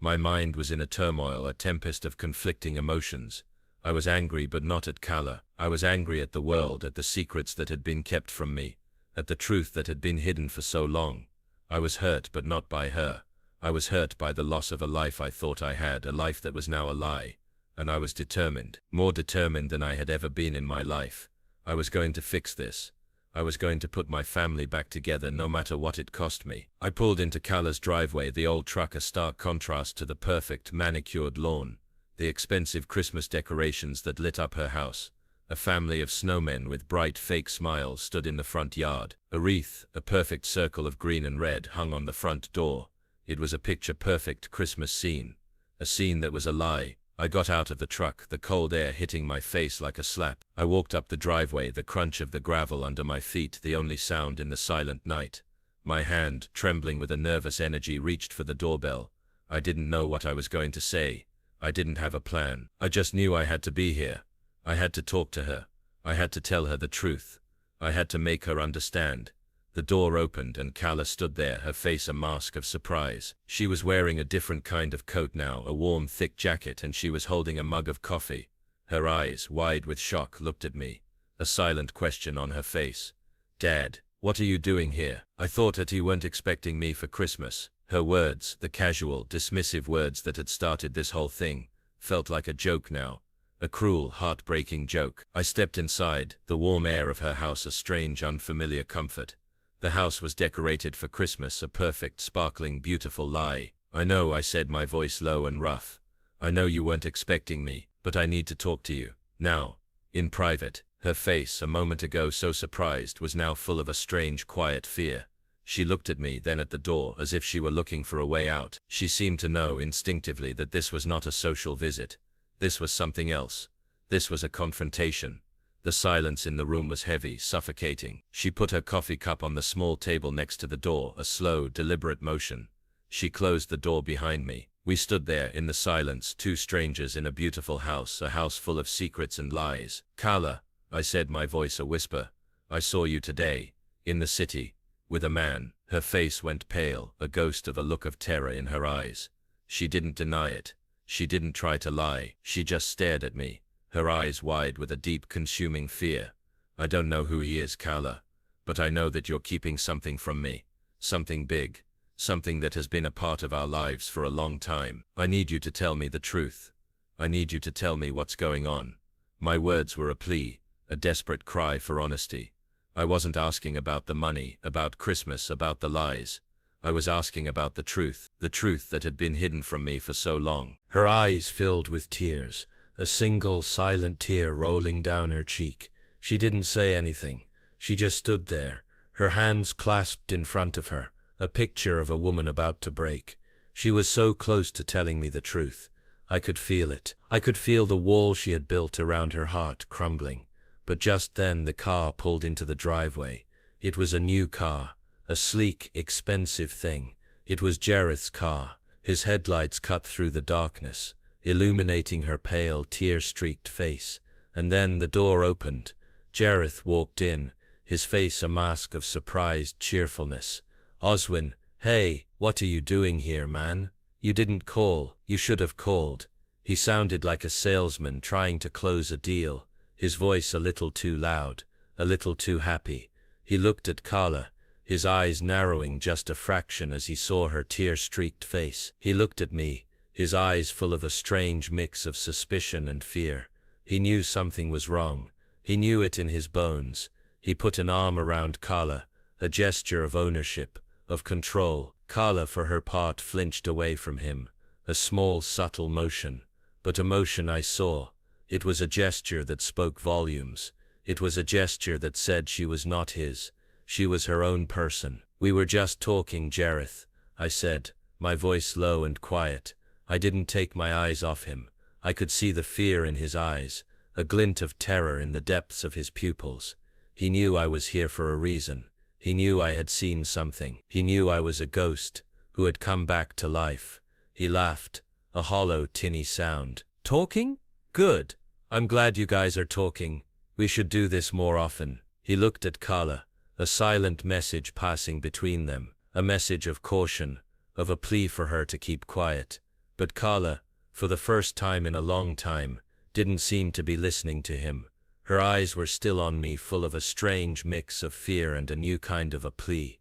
My mind was in a turmoil, a tempest of conflicting emotions. I was angry, but not at Carla. I was angry at the world, at the secrets that had been kept from me, at the truth that had been hidden for so long. I was hurt, but not by her. I was hurt by the loss of a life I thought I had, a life that was now a lie. And I was determined, more determined than I had ever been in my life. I was going to fix this. I was going to put my family back together, no matter what it cost me. I pulled into Carla's driveway, the old truck a stark contrast to the perfect, manicured lawn, the expensive Christmas decorations that lit up her house. A family of snowmen with bright fake smiles stood in the front yard. A wreath, a perfect circle of green and red, hung on the front door. It was a picture-perfect Christmas scene, a scene that was a lie. I got out of the truck, the cold air hitting my face like a slap. I walked up the driveway, the crunch of the gravel under my feet, the only sound in the silent night. My hand, trembling with a nervous energy, reached for the doorbell. I didn't know what I was going to say. I didn't have a plan. I just knew I had to be here. I had to talk to her. I had to tell her the truth. I had to make her understand. The door opened and Carla stood there, her face a mask of surprise. She was wearing a different kind of coat now, a warm, thick jacket, and she was holding a mug of coffee. Her eyes, wide with shock, looked at me, a silent question on her face. "Dad, what are you doing here?" I thought that you weren't expecting me for Christmas. Her words, the casual, dismissive words that had started this whole thing, felt like a joke now. A cruel, heartbreaking joke. I stepped inside, the warm air of her house a strange, unfamiliar comfort. The house was decorated for Christmas, a perfect, sparkling, beautiful lie. "I know," I said, my voice low and rough. "I know you weren't expecting me, but I need to talk to you. Now. In private." Her face, a moment ago so surprised, was now full of a strange, quiet fear. She looked at me, then at the door, as if she were looking for a way out. She seemed to know instinctively that this was not a social visit. This was something else. This was a confrontation. The silence in the room was heavy, suffocating. She put her coffee cup on the small table next to the door, a slow, deliberate motion. She closed the door behind me. We stood there in the silence, two strangers in a beautiful house, a house full of secrets and lies. "Carla," I said, my voice a whisper, "I saw you today, in the city, with a man." Her face went pale, a ghost of a look of terror in her eyes. She didn't deny it. She didn't try to lie. She just stared at me, her eyes wide with a deep, consuming fear. "I don't know who he is, Carla, but I know that you're keeping something from me. Something big. Something that has been a part of our lives for a long time. I need you to tell me the truth. I need you to tell me what's going on." My words were a plea, a desperate cry for honesty. I wasn't asking about the money, about Christmas, about the lies. I was asking about the truth that had been hidden from me for so long. Her eyes filled with tears, a single silent tear rolling down her cheek. She didn't say anything. She just stood there, her hands clasped in front of her, a picture of a woman about to break. She was so close to telling me the truth. I could feel it. I could feel the wall she had built around her heart crumbling. But just then the car pulled into the driveway. It was a new car, a sleek, expensive thing. It was Jareth's car. His headlights cut through the darkness, illuminating her pale, tear-streaked face. And then the door opened. Jareth walked in, his face a mask of surprised cheerfulness. "Oswin, hey, what are you doing here, man? You didn't call. You should have called." He sounded like a salesman trying to close a deal, his voice a little too loud, a little too happy. He looked at Carla, his eyes narrowing just a fraction as he saw her tear-streaked face. He looked at me, his eyes full of a strange mix of suspicion and fear. He knew something was wrong. He knew it in his bones. He put an arm around Carla, a gesture of ownership, of control. Carla, for her part, flinched away from him, a small, subtle motion. But a motion I saw. It was a gesture that spoke volumes. It was a gesture that said she was not his. She was her own person. "We were just talking, Jareth," I said, my voice low and quiet. I didn't take my eyes off him. I could see the fear in his eyes, a glint of terror in the depths of his pupils. He knew I was here for a reason. He knew I had seen something. He knew I was a ghost, who had come back to life. He laughed, a hollow, tinny sound. "Talking? Good. I'm glad you guys are talking. We should do this more often." He looked at Carla, a silent message passing between them, a message of caution, of a plea for her to keep quiet. But Carla, for the first time in a long time, didn't seem to be listening to him. Her eyes were still on me, full of a strange mix of fear and a new kind of a plea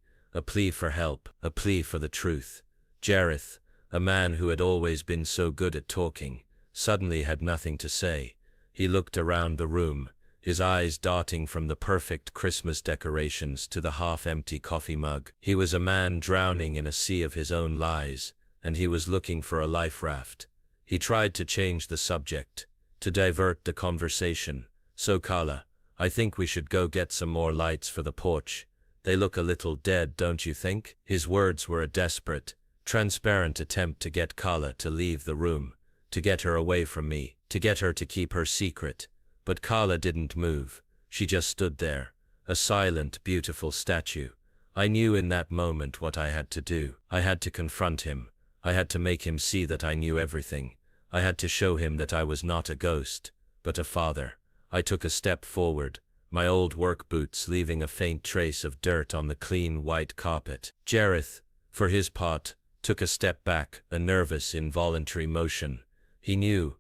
for help, a plea for the truth. Jareth, a man who had always been so good at talking, suddenly had nothing to say. He looked around the room, his eyes darting from the perfect Christmas decorations to the half-empty coffee mug. He was a man drowning in a sea of his own lies, and he was looking for a life raft. He tried to change the subject, to divert the conversation. "So Carla, I think we should go get some more lights for the porch. They look a little dead, don't you think?" His words were a desperate, transparent attempt to get Carla to leave the room, to get her away from me, to get her to keep her secret. But Carla didn't move. She just stood there, a silent, beautiful statue. I knew in that moment what I had to do. I had to confront him. I had to make him see that I knew everything. I had to show him that I was not a ghost, but a father. I took a step forward, my old work boots leaving a faint trace of dirt on the clean white carpet. Jareth, for his part, took a step back, a nervous, involuntary motion. He knew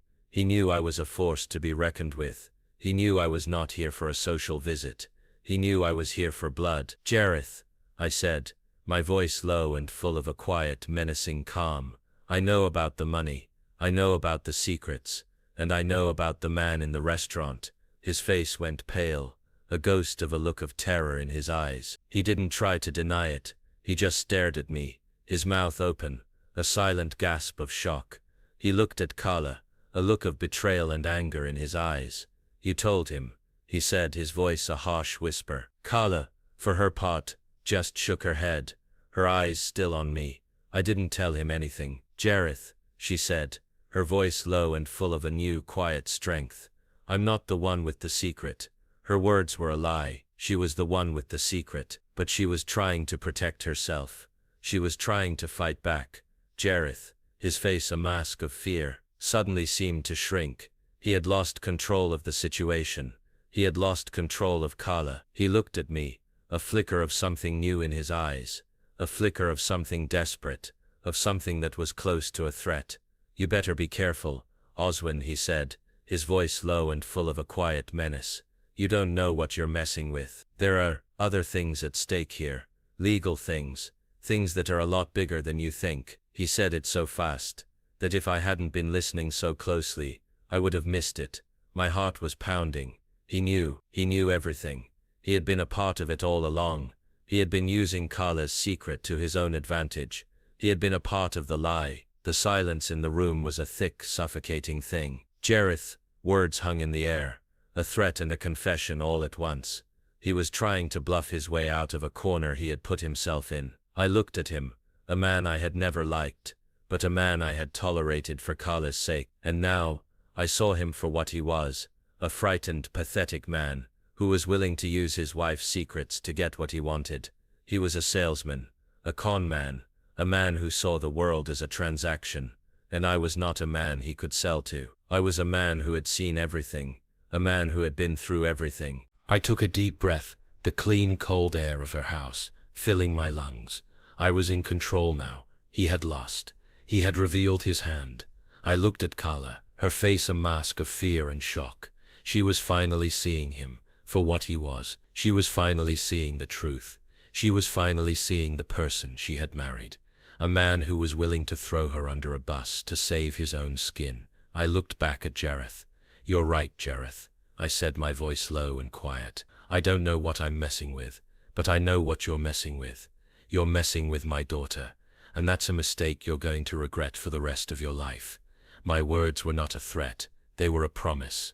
I was a force to be reckoned with. He knew I was not here for a social visit. He knew I was here for blood. "Jareth," I said, my voice low and full of a quiet, menacing calm. "I know about the money. I know about the secrets. And I know about the man in the restaurant." His face went pale, a ghost of a look of terror in his eyes. He didn't try to deny it. He just stared at me, his mouth open, a silent gasp of shock. He looked at Carla, a look of betrayal and anger in his eyes. "You told him," he said, his voice a harsh whisper. Carla, for her part, just shook her head, her eyes still on me. "I didn't tell him anything, Jareth," she said, her voice low and full of a new, quiet strength. "I'm not the one with the secret." Her words were a lie. She was the one with the secret, but she was trying to protect herself. She was trying to fight back. Jareth, his face a mask of fear, suddenly seemed to shrink. He had lost control of the situation. He had lost control of Carla. He looked at me, a flicker of something new in his eyes, a flicker of something desperate, of something that was close to a threat. "You better be careful, Oswin," he said, his voice low and full of a quiet menace. "You don't know what you're messing with. There are other things at stake here, legal things, things that are a lot bigger than you think." He said it so fast, that if I hadn't been listening so closely, I would have missed it. My heart was pounding. He knew everything. He had been a part of it all along. He had been using Carla's secret to his own advantage. He had been a part of the lie. The silence in the room was a thick, suffocating thing. "Jareth," words hung in the air, a threat and a confession all at once. He was trying to bluff his way out of a corner he had put himself in. I looked at him, a man I had never liked, but a man I had tolerated for Carla's sake. And now, I saw him for what he was, a frightened, pathetic man, who was willing to use his wife's secrets to get what he wanted. He was a salesman, a con man, a man who saw the world as a transaction, and I was not a man he could sell to. I was a man who had seen everything, a man who had been through everything. I took a deep breath, the clean, cold air of her house, filling my lungs. I was in control now. He had lost. He had revealed his hand. I looked at Carla, her face a mask of fear and shock. She was finally seeing him for what he was. She was finally seeing the truth. She was finally seeing the person she had married. A man who was willing to throw her under a bus to save his own skin. I looked back at Jareth. "You're right, Jareth," I said, my voice low and quiet. "I don't know what I'm messing with, but I know what you're messing with. You're messing with my daughter, and that's a mistake you're going to regret for the rest of your life." My words were not a threat. They were a promise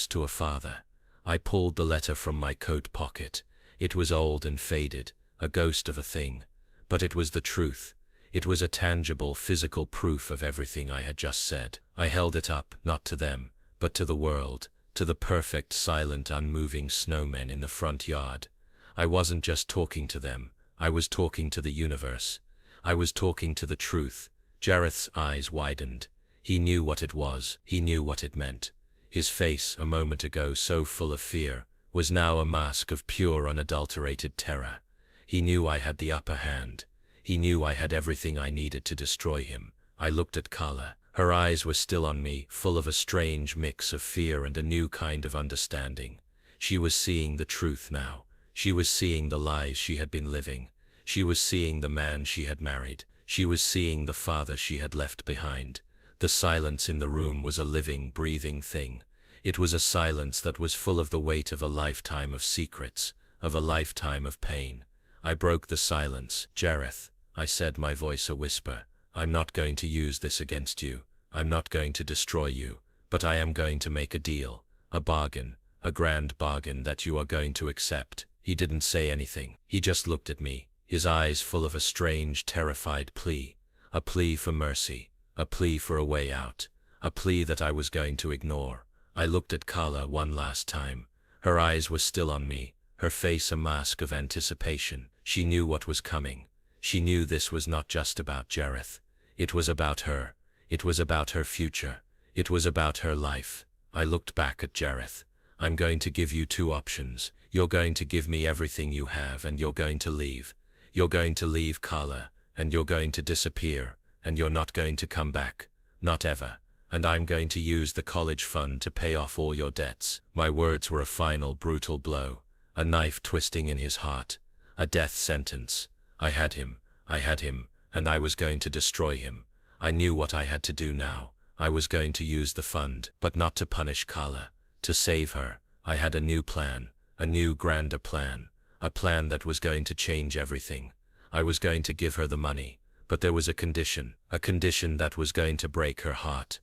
to a father. I pulled the letter from my coat pocket. It was old and faded, a ghost of a thing, but it was the truth. It was a tangible, physical proof of everything I had just said. I held it up, not to them, but to the world, to the perfect, silent, unmoving snowmen in the front yard. I wasn't just talking to them. I was talking to the universe. I was talking to the truth. Jareth's eyes widened. He knew what it was. He knew what it meant. His face, a moment ago so full of fear, was now a mask of pure, unadulterated terror. He knew I had the upper hand. He knew I had everything I needed to destroy him. I looked at Carla. Her eyes were still on me, full of a strange mix of fear and a new kind of understanding. She was seeing the truth now. She was seeing the lies she had been living. She was seeing the man she had married. She was seeing the father she had left behind. The silence in the room was a living, breathing thing. It was a silence that was full of the weight of a lifetime of secrets, of a lifetime of pain. I broke the silence. "Jareth," I said, my voice a whisper, "I'm not going to use this against you. I'm not going to destroy you, but I am going to make a deal, a bargain, a grand bargain that you are going to accept." He didn't say anything. He just looked at me, his eyes full of a strange, terrified plea. A plea for mercy, a plea for a way out, a plea that I was going to ignore. I looked at Carla one last time. Her eyes were still on me, her face a mask of anticipation. She knew what was coming. She knew this was not just about Jareth. It was about her. It was about her future. It was about her life. I looked back at Jareth. "I'm going to give you two options. You're going to give me everything you have and you're going to leave. You're going to leave Carla, and you're going to disappear, and you're not going to come back. Not ever. And I'm going to use the college fund to pay off all your debts." My words were a final, brutal blow, a knife twisting in his heart, a death sentence. I had him, and I was going to destroy him. I knew what I had to do now. I was going to use the fund, but not to punish Carla, to save her. I had a new plan, a new, grander plan, a plan that was going to change everything. I was going to give her the money, but there was a condition that was going to break her heart.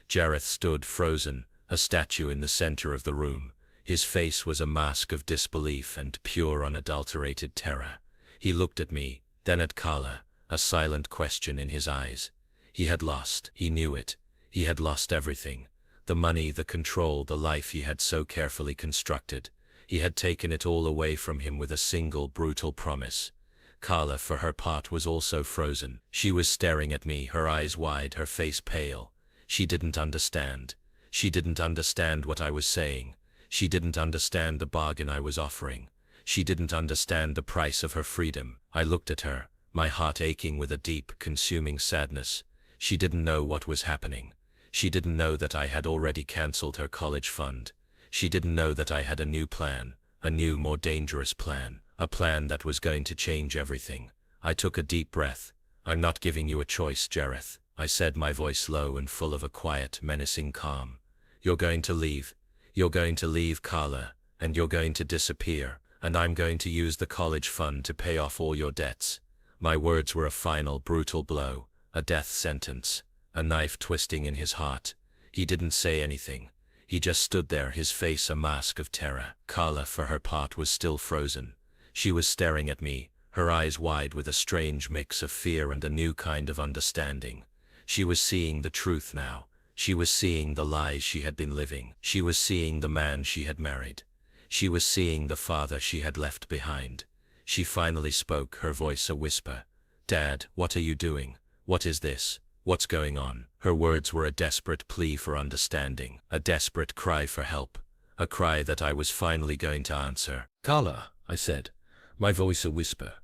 Jareth stood frozen, a statue in the center of the room. His face was a mask of disbelief and pure, unadulterated terror. He looked at me, then at Carla, a silent question in his eyes. He had lost. He knew it. He had lost everything. The money, the control, the life he had so carefully constructed. He had taken it all away from him with a single, brutal promise. Carla, for her part, was also frozen. She was staring at me, her eyes wide, her face pale. She didn't understand. She didn't understand what I was saying. She didn't understand the bargain I was offering. She didn't understand the price of her freedom. I looked at her, my heart aching with a deep, consuming sadness. She didn't know what was happening. She didn't know that I had already cancelled her college fund. She didn't know that I had a new plan, a new, more dangerous plan, a plan that was going to change everything. I took a deep breath. "I'm not giving you a choice, Jareth," I said, my voice low and full of a quiet, menacing calm. "You're going to leave. You're going to leave Carla, and you're going to disappear, and I'm going to use the college fund to pay off all your debts." My words were a final, brutal blow, a death sentence, a knife twisting in his heart. He didn't say anything. He just stood there, his face a mask of terror. Carla, for her part, was still frozen. She was staring at me, her eyes wide with a strange mix of fear and a new kind of understanding. She was seeing the truth now. She was seeing the lies she had been living. She was seeing the man she had married. She was seeing the father she had left behind. She finally spoke, her voice a whisper. "Dad, what are you doing? What is this? What's going on?" Her words were a desperate plea for understanding, a desperate cry for help, a cry that I was finally going to answer. "Carla," I said, my voice a whisper,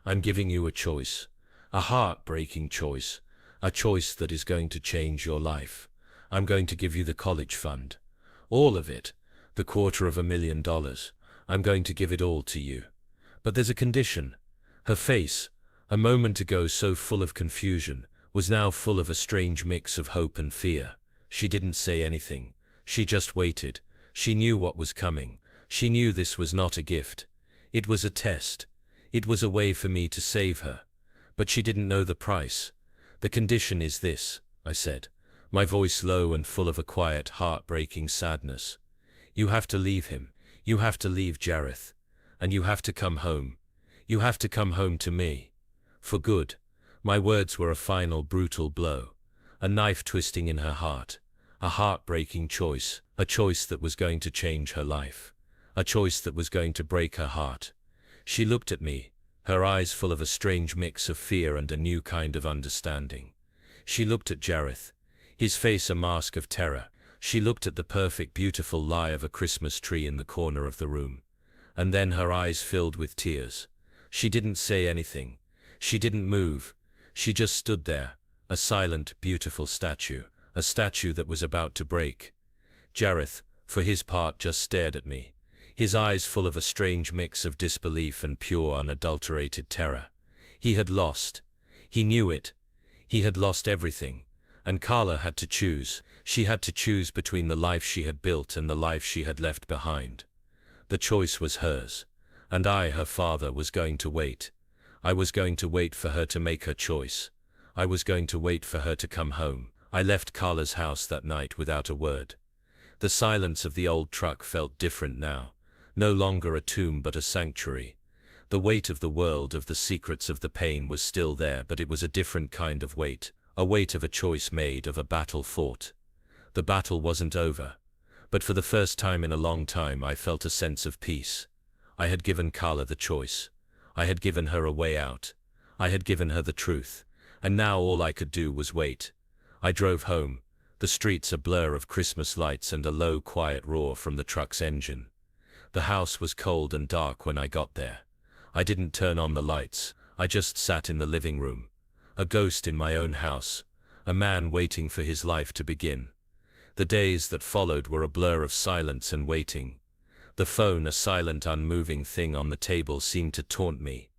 "I'm giving you a choice, a heartbreaking choice, a choice that is going to change your life. I'm going to give you the college fund. All of it, the $250,000. I'm going to give it all to you. But there's a condition." Her face, a moment ago so full of confusion, was now full of a strange mix of hope and fear. She didn't say anything. She just waited. She knew what was coming. She knew this was not a gift. It was a test. It was a way for me to save her. But she didn't know the price. "The condition is this," I said, my voice low and full of a quiet, heartbreaking sadness. "You have to leave him. You have to leave Jareth. And you have to come home. You have to come home to me. For good." My words were a final, brutal blow, a knife twisting in her heart, a heartbreaking choice, a choice that was going to change her life, a choice that was going to break her heart. She looked at me, her eyes full of a strange mix of fear and a new kind of understanding. She looked at Jareth, his face a mask of terror. She looked at the perfect, beautiful lie of a Christmas tree in the corner of the room. And then her eyes filled with tears. She didn't say anything. She didn't move. She just stood there, a silent, beautiful statue, a statue that was about to break. Jareth, for his part, just stared at me, his eyes full of a strange mix of disbelief and pure, unadulterated terror. He had lost. He knew it. He had lost everything. And Carla had to choose. She had to choose between the life she had built and the life she had left behind. The choice was hers. And I, her father, was going to wait. I was going to wait for her to make her choice. I was going to wait for her to come home. I left Carla's house that night without a word. The silence of the old truck felt different now. No longer a tomb but a sanctuary. The weight of the world, of the secrets, of the pain was still there, but it was a different kind of weight. A weight of a choice made, of a battle fought. The battle wasn't over. But for the first time in a long time I felt a sense of peace. I had given Carla the choice. I had given her a way out. I had given her the truth. And now all I could do was wait. I drove home, the streets a blur of Christmas lights and a low, quiet roar from the truck's engine. The house was cold and dark when I got there. I didn't turn on the lights. I just sat in the living room. A ghost in my own house. A man waiting for his life to begin. The days that followed were a blur of silence and waiting. The phone, a silent, unmoving thing on the table, seemed to taunt me.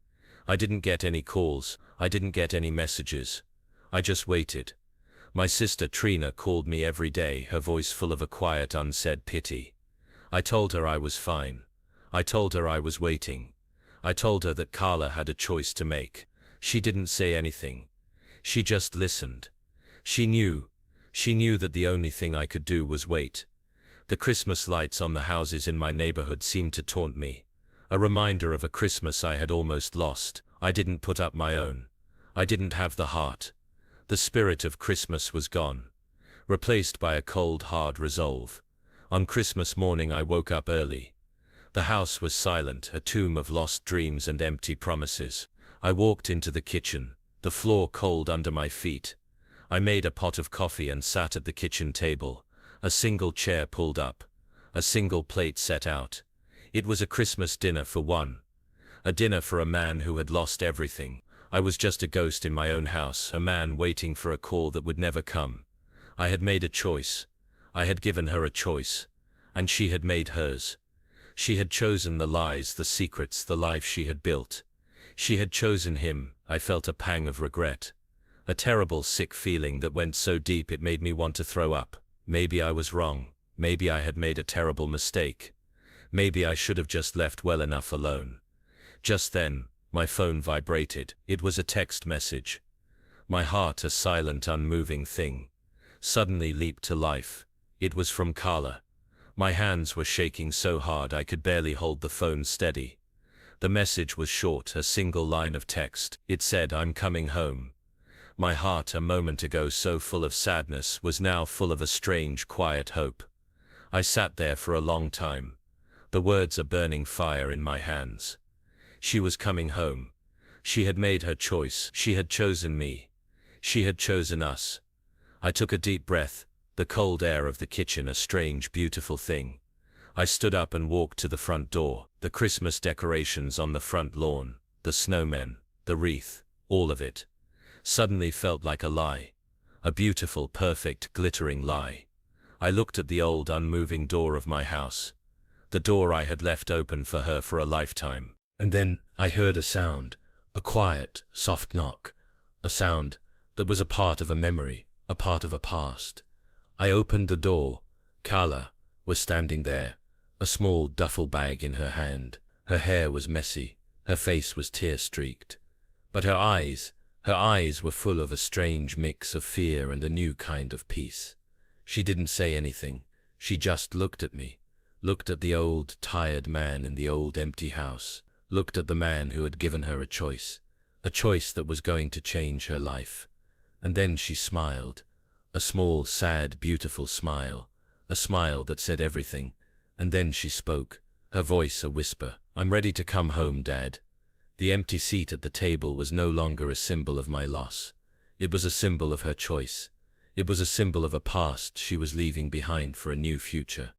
I didn't get any calls. I didn't get any messages. I just waited. My sister Trina called me every day, her voice full of a quiet, unsaid pity. I told her I was fine. I told her I was waiting. I told her that Carla had a choice to make. She didn't say anything. She just listened. She knew that the only thing I could do was wait. The Christmas lights on the houses in my neighborhood seemed to taunt me. A reminder of a Christmas I had almost lost. I didn't put up my own. I didn't have the heart. The spirit of Christmas was gone, replaced by a cold, hard resolve. On Christmas morning I woke up early. The house was silent, a tomb of lost dreams and empty promises. I walked into the kitchen, the floor cold under my feet. I made a pot of coffee and sat at the kitchen table. A single chair pulled up, a single plate set out. It was a Christmas dinner for one. A dinner for a man who had lost everything. I was just a ghost in my own house, a man waiting for a call that would never come. I had made a choice. I had given her a choice. And she had made hers. She had chosen the lies, the secrets, the life she had built. She had chosen him. I felt a pang of regret. A terrible, sick feeling that went so deep it made me want to throw up. Maybe I was wrong. Maybe I had made a terrible mistake. Maybe I should have just left well enough alone. Just then, my phone vibrated. It was a text message. My heart, a silent, unmoving thing, suddenly leaped to life. It was from Carla. My hands were shaking so hard I could barely hold the phone steady. The message was short, a single line of text. It said, "I'm coming home." My heart, a moment ago so full of sadness, was now full of a strange, quiet hope. I sat there for a long time, the words a burning fire in my hands. She was coming home. She had made her choice. She had chosen me. She had chosen us. I took a deep breath, the cold air of the kitchen a strange, beautiful thing. I stood up and walked to the front door. The Christmas decorations on the front lawn, the snowmen, the wreath, all of it suddenly felt like a lie. A beautiful, perfect, glittering lie. I looked at the old, unmoving door of my house, the door I had left open for her for a lifetime. And then I heard a sound, a quiet, soft knock, a sound that was a part of a memory, a part of a past. I opened the door. Carla was standing there, a small duffel bag in her hand. Her hair was messy, her face was tear-streaked. But her eyes were full of a strange mix of fear and a new kind of peace. She didn't say anything. She just looked at me, looked at the old, tired man in the old empty house, looked at the man who had given her a choice that was going to change her life. And then she smiled, a small, sad, beautiful smile, a smile that said everything. And then she spoke, her voice a whisper. "I'm ready to come home, Dad." The empty seat at the table was no longer a symbol of my loss. It was a symbol of her choice. It was a symbol of a past she was leaving behind for a new future.